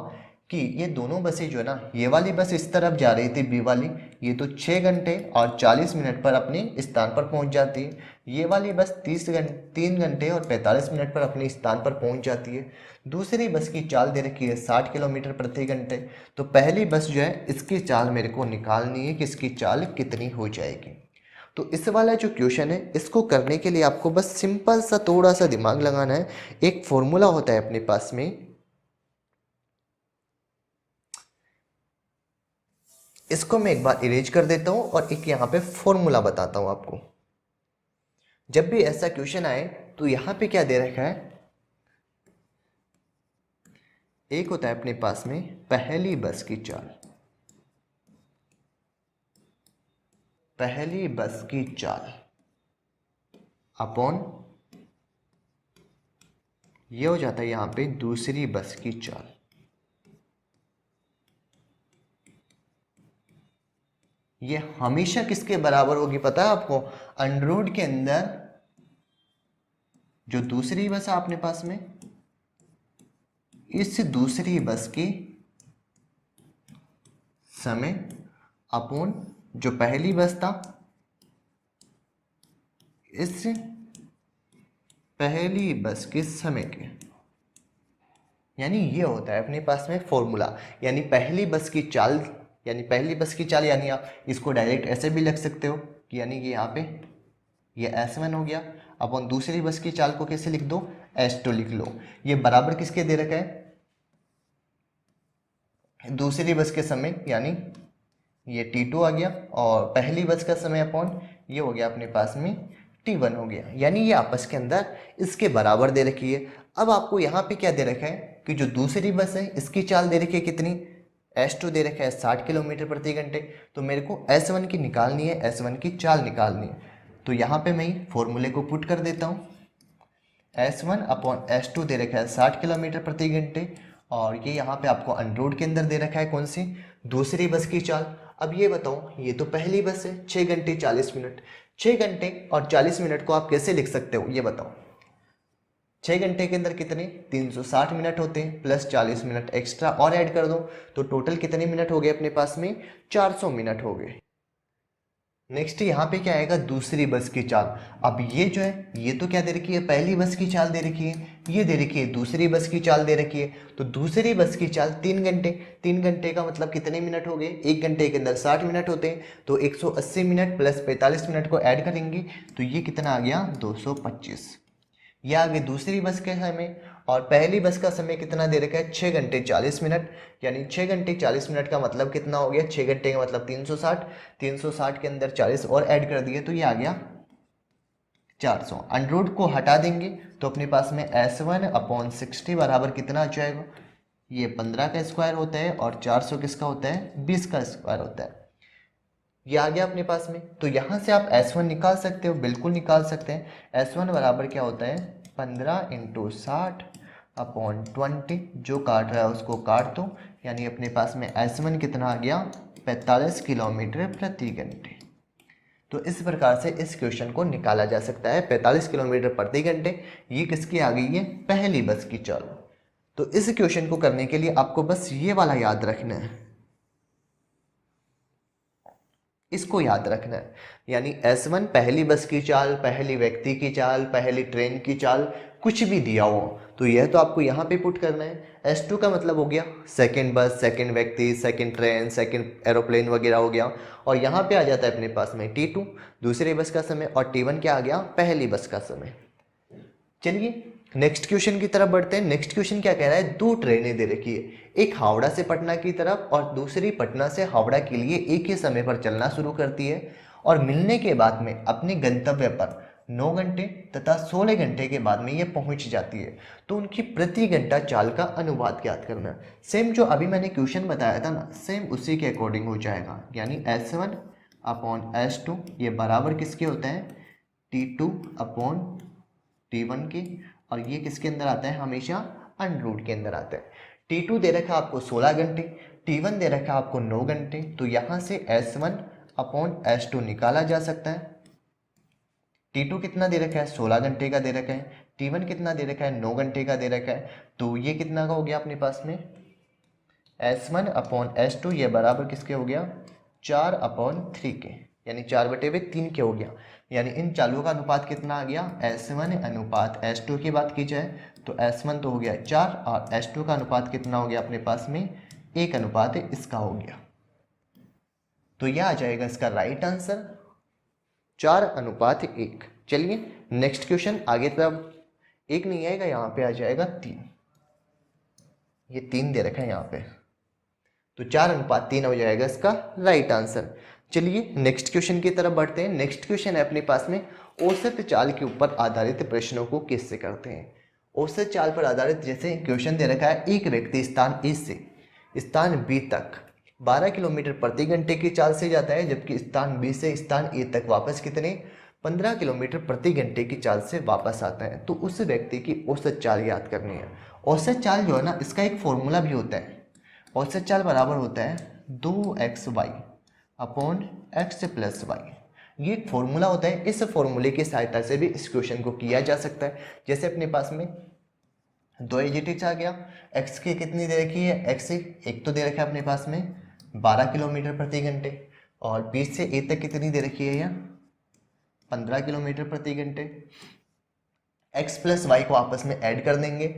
कि ये दोनों बसें जो है ना, ये वाली बस इस तरफ जा रही थी बी वाली, ये तो 6 घंटे और 40 मिनट पर अपने स्थान पर पहुँच जाती है। ये वाली बस 3 घंटे और 45 मिनट पर अपने स्थान पर पहुँच जाती है। दूसरी बस की चाल दे रखी है 60 किलोमीटर प्रति घंटे। तो पहली बस जो है इसकी चाल मेरे को निकालनी है कि इसकी चाल कितनी हो जाएगी। तो इस वाला जो क्वेश्चन है इसको करने के लिए आपको बस सिंपल सा थोड़ा सा दिमाग लगाना है। एक फॉर्मूला होता है अपने पास में, इसको मैं एक बार इरेज कर देता हूं और एक यहाँ पे फॉर्मूला बताता हूं आपको। जब भी ऐसा क्वेश्चन आए तो यहाँ पे क्या दे रखा है, एक होता है अपने पास में पहली बस की चाल, पहली बस की चाल अपॉन ये हो जाता है यहाँ पे दूसरी बस की चाल। ये हमेशा किसके बराबर होगी पता है आपको, अंडररूट के अंदर जो दूसरी बस है अपने पास में इस दूसरी बस की समय अपॉन जो पहली बस था इस पहली बस के समय के, यानी ये होता है अपने पास में फॉर्मूला। यानी पहली बस की चाल, यानी आप इसको डायरेक्ट ऐसे भी लिख सकते हो कि यानी कि यहाँ पे ये S1 हो गया अपन दूसरी बस की चाल को कैसे लिख दो, S2 लिख लो। ये बराबर किसके दे रखा है, दूसरी बस के समय, यानी ये T2 आ गया और पहली बस का समय अपॉन ये हो गया अपने पास में T1 हो गया। यानी ये आपस के अंदर इसके बराबर दे रखी है। अब आपको यहाँ पे क्या दे रखा है कि जो दूसरी बस है इसकी चाल दे रखी है कितनी, S2 दे रखा है 60 किलोमीटर प्रति घंटे। तो मेरे को S1 की निकालनी है, S1 की चाल निकालनी है। तो यहाँ पे मैं फॉर्मूले को पुट कर देता हूँ। S1 अपॉन S2 दे रखा है 60 किलोमीटर प्रति घंटे और ये यहाँ पे आपको अंडररूट के अंदर दे रखा है कौन सी, दूसरी बस की चाल। अब ये बताओ, ये तो पहली बस है 6 घंटे 40 मिनट, 6 घंटे और 40 मिनट को आप कैसे लिख सकते हो ये बताओ। 6 घंटे के अंदर कितने 360 मिनट होते हैं, प्लस 40 मिनट एक्स्ट्रा और ऐड कर दो तो टोटल कितने मिनट हो गए अपने पास में, 400 मिनट हो गए। नेक्स्ट यहाँ पे क्या आएगा, दूसरी बस की चाल। अब ये जो है ये तो क्या दे रखी है, पहली बस की चाल दे रखी है, ये दे रखी है दूसरी बस की चाल दे रखी है। तो दूसरी बस की चाल 3 घंटे, 3 घंटे का मतलब कितने मिनट हो गए, 1 घंटे के अंदर 60 मिनट होते हैं तो 180 मिनट प्लस 45 मिनट को ऐड करेंगे तो ये कितना आ गया 225। ये आ गई दूसरी बस के समय। और पहली बस का समय कितना दे रखा है 6 घंटे 40 मिनट, यानी 6 घंटे 40 मिनट का मतलब कितना हो गया, 6 घंटे का मतलब 360, 360 के अंदर 40 और ऐड कर दिए तो ये आ गया 400। अंडररूट को हटा देंगे तो अपने पास में S1 अपॉन 60 बराबर कितना आ जाएगा, ये 15 का स्क्वायर होता है और 400 किसका होता है, 20 का स्क्वायर होता है। ये आ गया अपने पास में। तो यहाँ से आप S1 निकाल सकते हो, बिल्कुल निकाल सकते हैं। S1 बराबर क्या होता है 15 × 60 अपॉन 20, जो काट रहा है उसको काट दो, यानी अपने पास में S1 कितना आ गया 45 किलोमीटर प्रति घंटे। तो इस प्रकार से इस क्वेश्चन को निकाला जा सकता है। 45 किलोमीटर प्रति घंटे ये किसकी आ गई है, पहली बस की चाल। तो इस क्वेश्चन को करने के लिए आपको बस ये वाला याद रखना है, इसको याद रखना है। यानी S1 पहली बस की चाल, पहली व्यक्ति की चाल, पहली ट्रेन की चाल, कुछ भी दिया हो तो यह तो आपको यहाँ पे पुट करना है। S2 का मतलब हो गया सेकंड बस, सेकंड व्यक्ति, सेकंड ट्रेन, सेकंड एरोप्लेन वगैरह हो गया। और यहाँ पे आ जाता है अपने पास में T2 दूसरी बस का समय और T1 क्या आ गया, पहली बस का समय। चलिए नेक्स्ट क्वेश्चन की तरफ बढ़ते हैं। नेक्स्ट क्वेश्चन क्या कह रहा है, 2 ट्रेनें दे रखी है, एक हावड़ा से पटना की तरफ और दूसरी पटना से हावड़ा के लिए एक ही समय पर चलना शुरू करती है और मिलने के बाद में अपने गंतव्य पर 9 घंटे तथा 16 घंटे के बाद में ये पहुंच जाती है। तो उनकी प्रति घंटा चाल का अनुपात ज्ञात करना। सेम जो अभी मैंने क्वेश्चन बताया था ना, सेम उसी के अकॉर्डिंग हो जाएगा। यानी S1 अपॉन S2 ये बराबर किसके होते हैं, T2 अपॉन T1 के, और ये किसके अंदर आता है, हमेशा अंडररूट के अंदर आता है। T2 दे रखा है आपको 16 घंटे, T1 दे रखा है आपको 9 घंटे। तो यहाँ से S1 अपॉन S2 निकाला जा सकता है। T2 कितना दे रखा है, 16 घंटे का दे रखा है, T1 कितना दे रखा है, 9 घंटे का दे रखा है। तो ये कितना का हो गया अपने पास में, S1 अपॉन S2 ये बराबर किसके हो गया, 4/3 के, यानी 4/3 के हो गया। यानी इन चालुओं का अनुपात कितना आ गया, S1 अनुपात S2 की बात की जाए तो S1 तो हो गया 4 और S2 का अनुपात कितना हो गया अपने पास में 1 अनुपात इसका हो गया। तो यह आ जाएगा इसका राइट आंसर 4/1। चलिए नेक्स्ट क्वेश्चन आगे तरफ, 1 नहीं आएगा यहाँ पे आ जाएगा 3, ये 3 दे रखा है यहाँ पे, तो 4/3 हो जाएगा इसका राइट आंसर। चलिए नेक्स्ट क्वेश्चन की तरफ बढ़ते हैं। नेक्स्ट क्वेश्चन है अपने पास में, औसत चाल के ऊपर आधारित प्रश्नों को किससे करते हैं। औसत चाल पर आधारित जैसे क्वेश्चन दे रखा है, एक व्यक्ति स्थान ए से स्थान बी तक 12 किलोमीटर प्रति घंटे की चाल से जाता है, जबकि स्थान बी से स्थान ए तक वापस कितने 15 किलोमीटर प्रति घंटे की चाल से वापस आता है। तो उस व्यक्ति की औसत चाल याद करनी है। औसत चाल जो है ना, इसका एक फॉर्मूला भी होता है। औसत चाल बराबर होता है 2xy upon x plus Y. ये एक फॉर्मूला होता है, इस फॉर्मूले की सहायता से भी इस क्वेश्चन को किया जा सकता है। जैसे अपने पास में दो एजिटिक्स आ गया। एक्स की कितनी दे रखी है, एक्स एक तो दे रखा है अपने पास में 12 किलोमीटर प्रति घंटे, और बी से ए तक कितनी दे रखी है, यहाँ 15 किलोमीटर प्रति घंटे। एक्स प्लस वाई को आपस में ऐड कर देंगे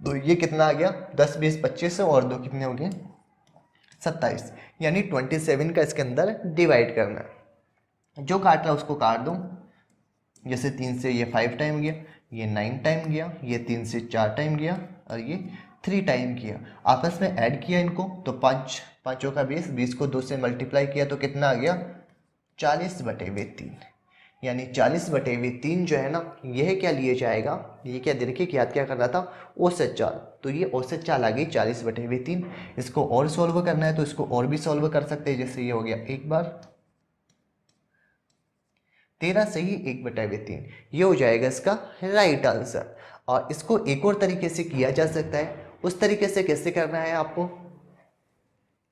तो ये कितना आ गया, 10 20 25 और दो कितने हो गए, 27, यानी 27 का इसके अंदर डिवाइड करना है। जो काट रहा है उसको काट दो, जैसे 3 से ये 5 टाइम गया, ये 9 टाइम गया, ये 3 से 4 टाइम गया, और ये 3 टाइम किया। आपस में ऐड किया इनको तो 5 पाँचों का 20, 20 को 2 से मल्टीप्लाई किया तो कितना आ गया, 40/3। यानी 40/3 जो है ना, यह क्या लिए जाएगा, ये क्या दे रखिए, याद क्या करना था, औसत चाल। तो ये औसत चाल आ गई 40/3। इसको और सॉल्व करना है तो इसको और भी सॉल्व कर सकते हैं। जैसे ये हो गया एक बार 13 से ही 1/3, ये हो जाएगा इसका राइट आंसर। और इसको एक और तरीके से किया जा सकता है। उस तरीके से कैसे करना है आपको,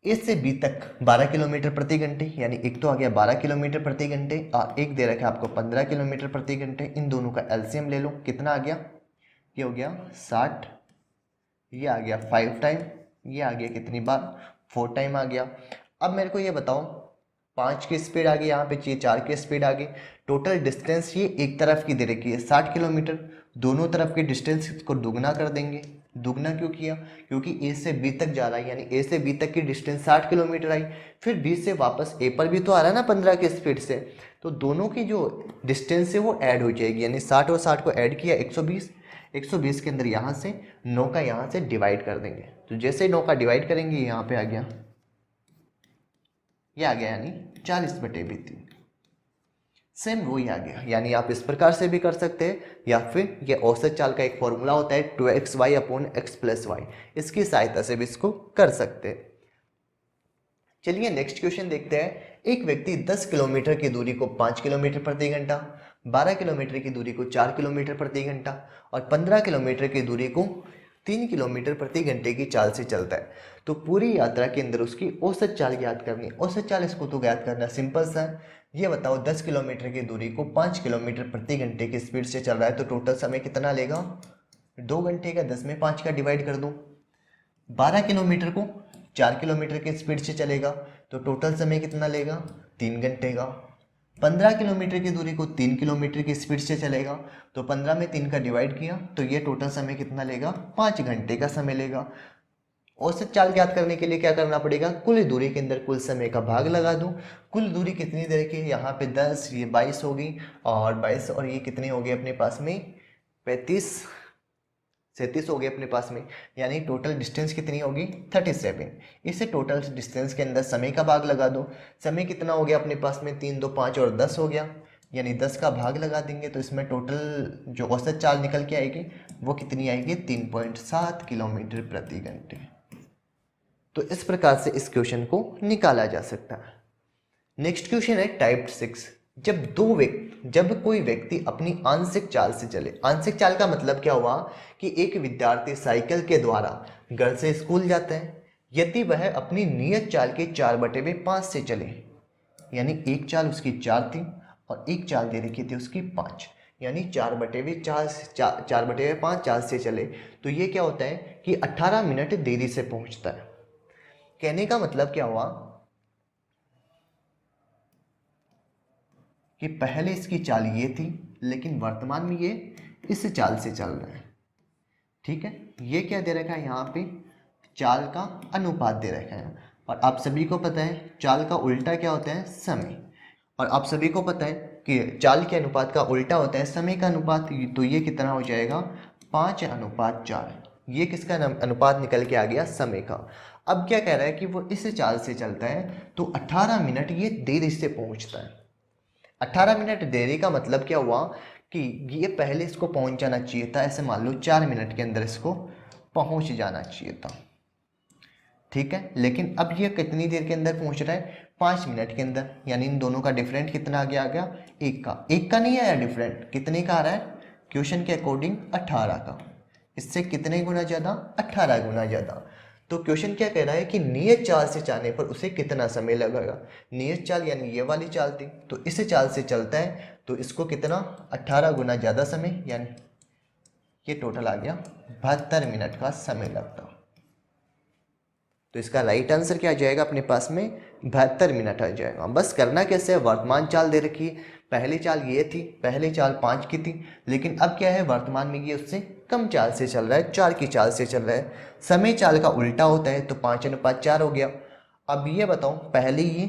ए से बी तक 12 किलोमीटर प्रति घंटे, यानी एक तो आ गया 12 किलोमीटर प्रति घंटे और एक दे रखा है आपको 15 किलोमीटर प्रति घंटे। इन दोनों का एलसीएम ले लो, कितना आ गया, ये हो गया 60, ये आ गया 5 टाइम, ये आ गया कितनी बार, 4 टाइम आ गया। अब मेरे को ये बताओ, 5 की स्पीड आ गई, यहाँ पे चाहिए 4 की स्पीड आ गई। टोटल डिस्टेंस ये एक तरफ की दे रखी है 60 किलोमीटर, दोनों तरफ के डिस्टेंस को दुगना कर देंगे। दुगना क्यों किया, क्योंकि ए से बी तक जा रहा है, यानी ए से बी तक की डिस्टेंस 60 किलोमीटर आई, फिर बी से वापस ए पर भी तो आ रहा है ना 15 की स्पीड से, तो दोनों की जो डिस्टेंस है वो ऐड हो जाएगी। यानी 60 और 60 को ऐड किया 120, 120 के अंदर यहाँ से 9 का यहाँ से डिवाइड कर देंगे। तो जैसे 9 का डिवाइड करेंगे यहाँ पे आ गया, ये आ गया यानी 40/3। सेम वही आ गया। यानी आप इस प्रकार से भी कर सकते हैं, या फिर ये औसत चाल का एक फॉर्मूला होता है 2xy/x+y, इसकी सहायता से भी इसको कर सकते हैं। चलिए नेक्स्ट क्वेश्चन देखते हैं। एक व्यक्ति 10 किलोमीटर की दूरी को 5 किलोमीटर प्रति घंटा, 12 किलोमीटर की दूरी को 4 किलोमीटर प्रति घंटा और 15 किलोमीटर की दूरी को 3 किलोमीटर प्रति घंटे की चाल से चलता है। तो पूरी यात्रा के अंदर उसकी औसत चाल ज्ञात करनी है। औसत चाल इसको तो ज्ञात करना सिंपल सा है। ये बताओ 10 किलोमीटर की दूरी को 5 किलोमीटर प्रति घंटे की स्पीड से चल रहा है तो टोटल समय कितना लेगा, 2 घंटे का। 10 में 5 का डिवाइड कर दो। 12 किलोमीटर को 4 किलोमीटर की स्पीड से चलेगा तो टोटल समय कितना लेगा, 3 घंटे का। 15 किलोमीटर की दूरी को 3 किलोमीटर की स्पीड से चलेगा तो 15 में 3 का डिवाइड किया तो ये टोटल समय कितना लेगा, 5 घंटे का समय लेगा। औसत चाल ज्ञात करने के लिए क्या करना पड़ेगा, कुल दूरी के अंदर कुल समय का भाग लगा दूं। कुल दूरी कितनी दे रखी है, यहाँ पे 10, ये 22 होगी, और 22 और ये कितने हो गए अपने पास में, 35 37 हो गए अपने पास में, यानी टोटल डिस्टेंस कितनी होगी, 37। इसे टोटल डिस्टेंस के अंदर समय का भाग लगा दो। समय कितना हो गया अपने पास में, 3 2 5 और 10 हो गया, यानी 10 का भाग लगा देंगे तो इसमें टोटल जो औसत चाल निकल के आएगी वो कितनी आएगी, 3.7 किलोमीटर प्रति घंटे। तो इस प्रकार से इस क्वेश्चन को निकाला जा सकता है। नेक्स्ट क्वेश्चन है टाइप 6। जब कोई व्यक्ति अपनी आंशिक चाल से चले। आंशिक चाल का मतलब क्या हुआ कि एक विद्यार्थी साइकिल के द्वारा घर से स्कूल जाता है, यदि वह अपनी नियत चाल के 4/5 से चले, यानी एक चाल उसकी 4 थी और एक चाल दे रखी थी उसकी 5, यानी 4/5 चाल से चले तो ये क्या होता है कि 18 मिनट देरी से पहुंचता है। कहने का मतलब क्या हुआ कि पहले इसकी चाल ये थी लेकिन वर्तमान में ये इस चाल से चल रहा है। ठीक है, ये क्या दे रखा है यहाँ पे, चाल का अनुपात दे रखा है। और आप सभी को पता है चाल का उल्टा क्या होता है, समय। और आप सभी को पता है कि चाल के अनुपात का उल्टा होता है समय का अनुपात। तो ये कितना हो जाएगा, 5:4। ये किसका अनुपात निकल के आ गया, समय का। अब क्या कह रहा है कि वो इस चाल से चलता है तो 18 मिनट ये देरी से पहुंचता है। 18 मिनट देरी का मतलब क्या हुआ कि ये पहले इसको पहुंच जाना चाहिए था, ऐसे मान लो 4 मिनट के अंदर इसको पहुंच जाना चाहिए था। ठीक है, लेकिन अब ये कितनी देर के अंदर पहुंच रहा है, 5 मिनट के अंदर। यानी इन दोनों का डिफरेंट कितना आ गया, एक का नहीं आया डिफरेंट, कितने का आ रहा है, क्वेश्चन के अकॉर्डिंग 18 का। इससे कितने गुना ज़्यादा, 18 गुना ज़्यादा। तो क्वेश्चन क्या कह रहा है कि नियत चाल से जाने पर उसे कितना समय लगेगा। नियत चाल यानी ये वाली चाल थी तो इस चाल से चलता है तो इसको कितना, 18 गुना ज़्यादा समय, यानी ये टोटल आ गया 72 मिनट का समय लगता। तो इसका राइट आंसर क्या आ जाएगा अपने पास में, 72 मिनट आ जाएगा। बस करना कैसे है, वर्तमान चाल दे रखी है, पहली चाल ये थी, पहली चाल 5 की थी, लेकिन अब क्या है वर्तमान में ये उससे कम चाल से चल रहा है, 4 की चाल से चल रहा है। समय चाल का उल्टा होता है तो 5:4 हो गया। अब ये बताओ, पहले ये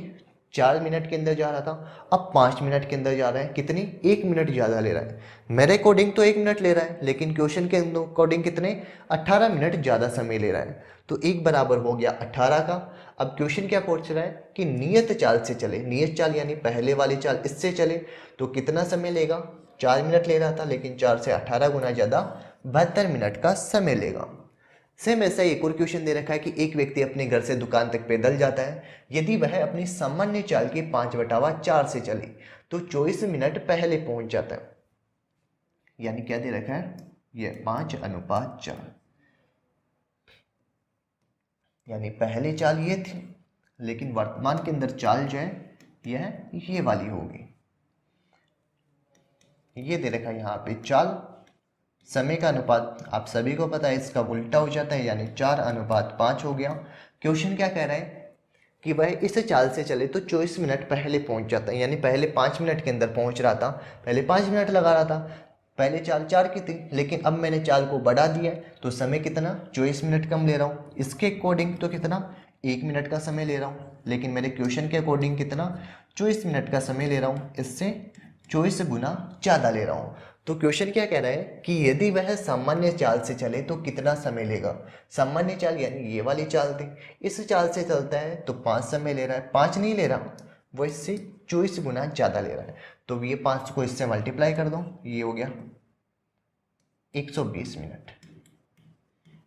4 मिनट के अंदर जा रहा था, अब 5 मिनट के अंदर जा रहा है, कितनी, 1 मिनट ज़्यादा ले रहा है। मेरे अकॉर्डिंग तो 1 मिनट ले रहा है, लेकिन क्वेश्चन के अकॉर्डिंग कितने, 18 मिनट ज़्यादा समय ले रहा है। तो एक बराबर हो गया 18 का। अब क्वेश्चन क्या पूछ रहा है कि नियत चाल से चले, नियत चाल यानी पहले वाली चाल इससे चले तो कितना समय लेगा, 4 मिनट ले रहा था, लेकिन 4 से 18 गुना ज़्यादा 72 मिनट का समय लेगा। सेम ऐसा एक और क्वेश्चन दे रखा है कि एक व्यक्ति अपने घर से दुकान तक पैदल जाता है, यदि वह अपनी सामान्य चाल की 5/4 से चले तो 24 मिनट पहले पहुंच जाता है। यानी क्या दे रखा है, ये 5:4, यानी पहली चाल ये थी, लेकिन वर्तमान के अंदर चाल जो है यह ये वाली होगी। ये दे रखा है यहाँ पे चाल, समय का अनुपात आप सभी को पता है इसका उल्टा हो जाता है, यानी 4:5 हो गया। क्वेश्चन क्या कह रहा है कि वह इस चाल से चले तो 24 मिनट पहले पहुंच जाता है, यानी पहले 5 मिनट के अंदर पहुंच रहा था, पहले 5 मिनट लगा रहा था, पहले चाल 4 की थी, लेकिन अब मैंने चाल को बढ़ा दिया है तो समय कितना, 24 मिनट कम ले रहा हूँ। इसके अकॉर्डिंग तो कितना, 1 मिनट का समय ले रहा हूँ, लेकिन मेरे क्वेश्चन के अकॉर्डिंग कितना, 24 मिनट का समय ले रहा हूँ, इससे 24 गुना ज़्यादा ले रहा हूँ। तो क्वेश्चन क्या कह रहा है कि यदि वह सामान्य चाल से चले तो कितना समय लेगा। सामान्य चाल यानी ये वाली चाल थी, इस चाल से चलता है तो 5 समय ले रहा है, 5 नहीं ले रहा, वो इससे 24 गुना ज़्यादा ले रहा है। तो ये 5 को इससे मल्टीप्लाई कर दो, ये हो गया 120 मिनट,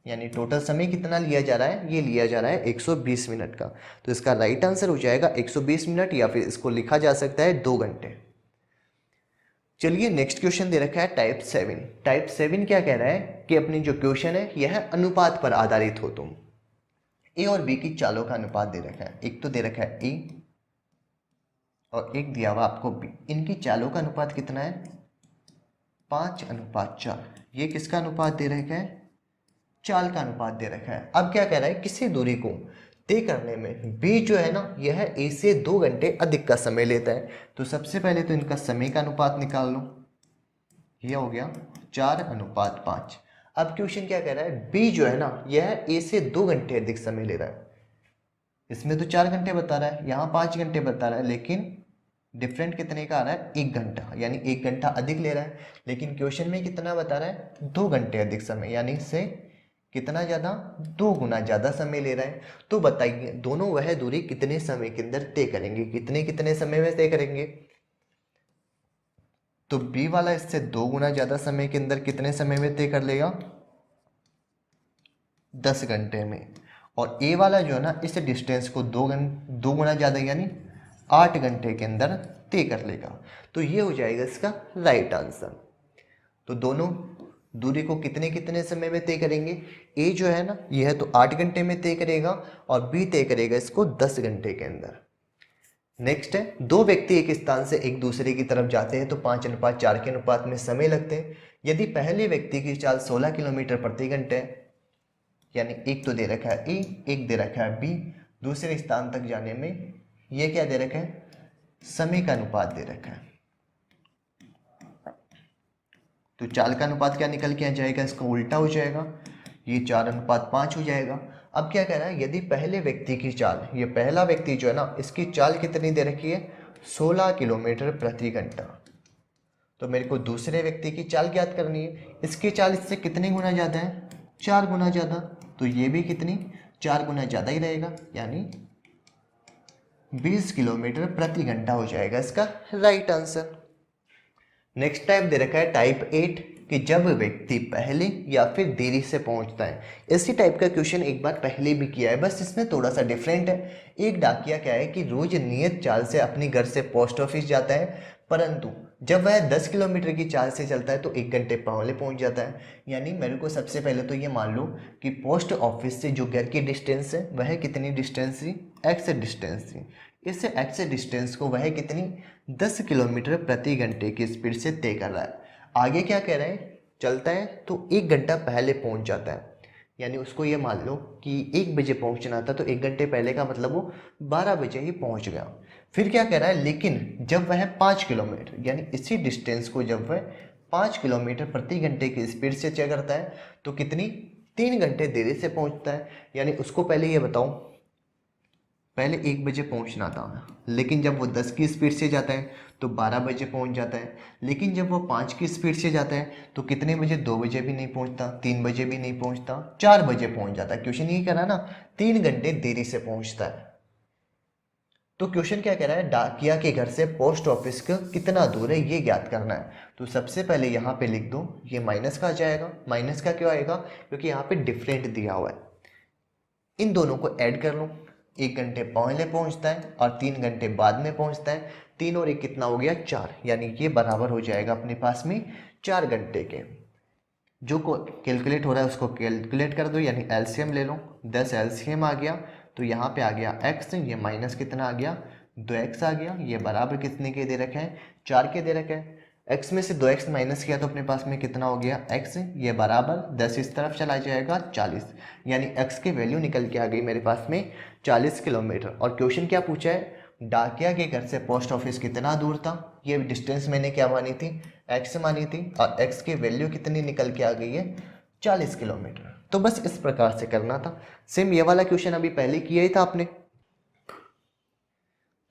यानी टोटल समय कितना लिया जा रहा है, ये लिया जा रहा है 120 मिनट का। तो इसका राइट आंसर हो जाएगा 120 मिनट, या फिर इसको लिखा जा सकता है 2 घंटे। चलिए नेक्स्ट क्वेश्चन दे रखा है टाइप 7। टाइप 7 क्या कह रहा है कि अपनी जो क्वेश्चन है यह अनुपात पर आधारित हो। तुम ए और बी की चालों का अनुपात दे रखा है, एक तो दे रखा है ए और एक दिया हुआ आपको बी, इनकी चालों का अनुपात कितना है, 5:4। ये किसका अनुपात दे रखा है, चाल का अनुपात दे रखा है। अब क्या कह रहा है, किसी दूरी को तय करने में बी जो है ना यह ए से 2 घंटे अधिक का समय लेता है। तो सबसे पहले तो इनका समय का अनुपात निकाल लो, यह हो गया 4:5। अब क्वेश्चन क्या कह रहा है, बी जो है ना यह ए से 2 घंटे अधिक समय ले रहा है। इसमें तो 4 घंटे बता रहा है, यहाँ 5 घंटे बता रहा है, लेकिन डिफरेंट कितने का आ रहा है, 1 घंटा, यानी 1 घंटा अधिक ले रहा है। लेकिन क्वेश्चन में कितना बता रहा है, 2 घंटे अधिक समय, यानी इससे कितना ज़्यादा, 2 गुना ज़्यादा समय ले रहा है। तो बताइए दोनों वह दूरी कितने समय के अंदर तय करेंगे, कितने कितने समय में तय करेंगे। तो बी वाला इससे 2 गुना ज़्यादा समय के अंदर कितने समय में तय कर लेगा, 10 घंटे में। और ए वाला जो है ना इस डिस्टेंस को 2 गुना ज़्यादा यानी 8 घंटे के अंदर तय कर लेगा। तो ये हो जाएगा इसका राइट आंसर। तो दोनों दूरी को कितने कितने समय में तय करेंगे, ए जो है ना यह तो 8 घंटे में तय करेगा और बी तय करेगा इसको 10 घंटे के अंदर। नेक्स्ट है, दो व्यक्ति एक स्थान से एक दूसरे की तरफ जाते हैं तो 5:4 के अनुपात में समय लगते हैं। यदि पहले व्यक्ति की चाल 16 किलोमीटर प्रति घंटे है, यानी एक तो दे रखा है ए, एक दे रखा है बी, दूसरे स्थान तक जाने में ये क्या दे रखा है, समय का अनुपात दे रखा है। तो चाल का अनुपात क्या निकल के आ जाएगा, इसका उल्टा हो जाएगा, ये 4:5 हो जाएगा। अब क्या कह रहा है, यदि पहले व्यक्ति की चाल, ये पहला व्यक्ति जो है ना इसकी चाल कितनी दे रखी है, 16 किलोमीटर प्रति घंटा। तो मेरे को दूसरे व्यक्ति की चाल ज्ञात करनी है, इसकी चाल इससे कितने गुना ज़्यादा है, 4 गुना ज़्यादा। तो ये भी कितनी, 4 गुना ज़्यादा ही रहेगा, यानी 20 किलोमीटर प्रति घंटा हो जाएगा इसका राइट आंसर। नेक्स्ट टाइप दे रखा है टाइप 8 कि जब व्यक्ति पहले या फिर देरी से पहुंचता है। इसी टाइप का क्वेश्चन एक बार पहले भी किया है, बस इसमें थोड़ा सा डिफरेंट है। एक डाकिया क्या है कि रोज नियत चाल से अपने घर से पोस्ट ऑफिस जाता है, परंतु जब वह 10 किलोमीटर की चाल से चलता है तो 1 घंटे पहले पहुंच जाता है। यानी मेरे को सबसे पहले तो ये मान लो कि पोस्ट ऑफिस से जो घर की डिस्टेंस है वह कितनी डिस्टेंस थी, एक्स डिस्टेंस थी। इस एक्स डिस्टेंस को वह कितनी, 10 किलोमीटर प्रति घंटे की स्पीड से तय कर रहा है। आगे क्या कह रहे हैं, चलता है तो 1 घंटा पहले पहुंच जाता है। यानी उसको ये मान लो कि 1 बजे पहुंचना था तो 1 घंटे पहले का मतलब वो 12 बजे ही पहुंच गया। फिर क्या कह रहा है, लेकिन जब वह 5 किलोमीटर यानी इसी डिस्टेंस को जब वह 5 किलोमीटर प्रति घंटे की स्पीड से चेक करता है तो कितनी 3 घंटे देरी से पहुंचता है। यानी उसको पहले ये बताओ, पहले 1 बजे पहुंचना था, लेकिन जब वो 10 की स्पीड से जाता है तो 12 बजे पहुंच जाता है। लेकिन जब वो 5 की स्पीड से जाता है तो कितने बजे, 2 बजे भी नहीं पहुंचता, 3 बजे भी नहीं पहुंचता, 4 बजे पहुंच जाता है। क्वेश्चन ये कह रहा है ना 3 घंटे देरी से पहुंचता है। तो क्वेश्चन क्या कह रहा है, डाकिया के घर से पोस्ट ऑफिस का कितना दूर है ये ज्ञात करना है। तो सबसे पहले यहाँ पे लिख दो, ये माइनस का आ जाएगा। माइनस का क्यों आएगा, क्योंकि यहाँ पे डिफरेंट दिया हुआ है। इन दोनों को ऐड कर लो, 1 घंटे पहले पहुंचता है और 3 घंटे बाद में पहुंचता है। 3 और 1 कितना हो गया, 4। यानी ये बराबर हो जाएगा अपने पास में 4 घंटे के। जो को कैलकुलेट हो रहा है उसको कैलकुलेट कर दो, यानी एलसीएम ले लो। 10 एलसीएम आ गया तो यहाँ पे आ गया x, ये माइनस कितना आ गया, 2x आ गया। ये बराबर कितने के दे रखे हैं, 4 के दे रखे हैं। x में से 2x माइनस किया तो अपने पास में कितना हो गया, x। ये बराबर 10 इस तरफ चला जाएगा 40, यानी x की वैल्यू निकल के आ गई मेरे पास में 40 किलोमीटर। और क्वेश्चन क्या पूछा है, डाकिया के घर से पोस्ट ऑफिस कितना दूर था। ये डिस्टेंस मैंने क्या मानी थी, x मानी थी, और x की वैल्यू कितनी निकल के आ गई है, 40 किलोमीटर। तो बस इस प्रकार से करना था। सेम ये वाला क्वेश्चन अभी पहले किया ही था आपने।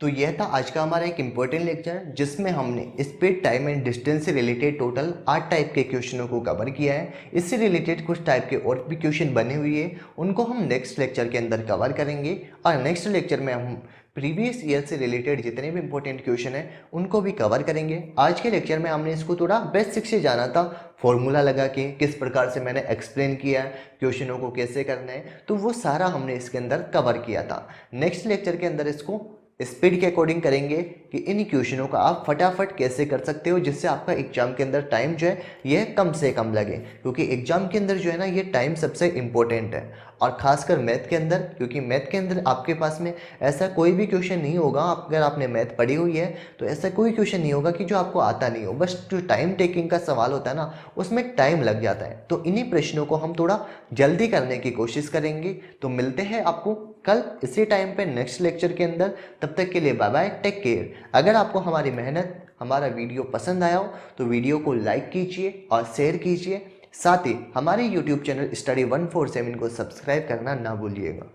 तो यह था आज का हमारा एक इम्पोर्टेंट लेक्चर जिसमें हमने स्पीड, टाइम एंड डिस्टेंस से रिलेटेड टोटल 8 टाइप के क्वेश्चनों को कवर किया है। इससे रिलेटेड कुछ टाइप के और भी क्वेश्चन बने हुए हैं, उनको हम नेक्स्ट लेक्चर के अंदर कवर करेंगे। और नेक्स्ट लेक्चर में हम प्रीवियस ईयर से रिलेटेड जितने भी इंपॉर्टेंट क्वेश्चन हैं उनको भी कवर करेंगे। आज के लेक्चर में हमने इसको थोड़ा बेसिक से जाना था, फॉर्मूला लगा के किस प्रकार से मैंने एक्सप्लेन किया क्वेश्चनों को कैसे करना है, तो वो सारा हमने इसके अंदर कवर किया था। नेक्स्ट लेक्चर के अंदर इसको स्पीड के अकॉर्डिंग करेंगे कि इन क्वेश्चनों का आप फटाफट कैसे कर सकते हो जिससे आपका एग्जाम के अंदर टाइम जो है ये कम से कम लगे, क्योंकि एग्जाम के अंदर जो है ना ये टाइम सबसे इम्पोर्टेंट है। और खासकर मैथ के अंदर, क्योंकि मैथ के अंदर आपके पास में ऐसा कोई भी क्वेश्चन नहीं होगा, अगर आपने मैथ पढ़ी हुई है तो ऐसा कोई क्वेश्चन नहीं होगा कि जो आपको आता नहीं हो। बस जो टाइम टेकिंग का सवाल होता है ना उसमें टाइम लग जाता है। तो इन्हीं प्रश्नों को हम थोड़ा जल्दी करने की कोशिश करेंगे। तो मिलते हैं आपको कल इसी टाइम पे नेक्स्ट लेक्चर के अंदर। तब तक के लिए बाय बाय, टेक केयर। अगर आपको हमारी मेहनत, हमारा वीडियो पसंद आया हो तो वीडियो को लाइक कीजिए और शेयर कीजिए। साथ ही हमारे यूट्यूब चैनल स्टडी 147 को सब्सक्राइब करना ना भूलिएगा।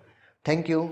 Thank you.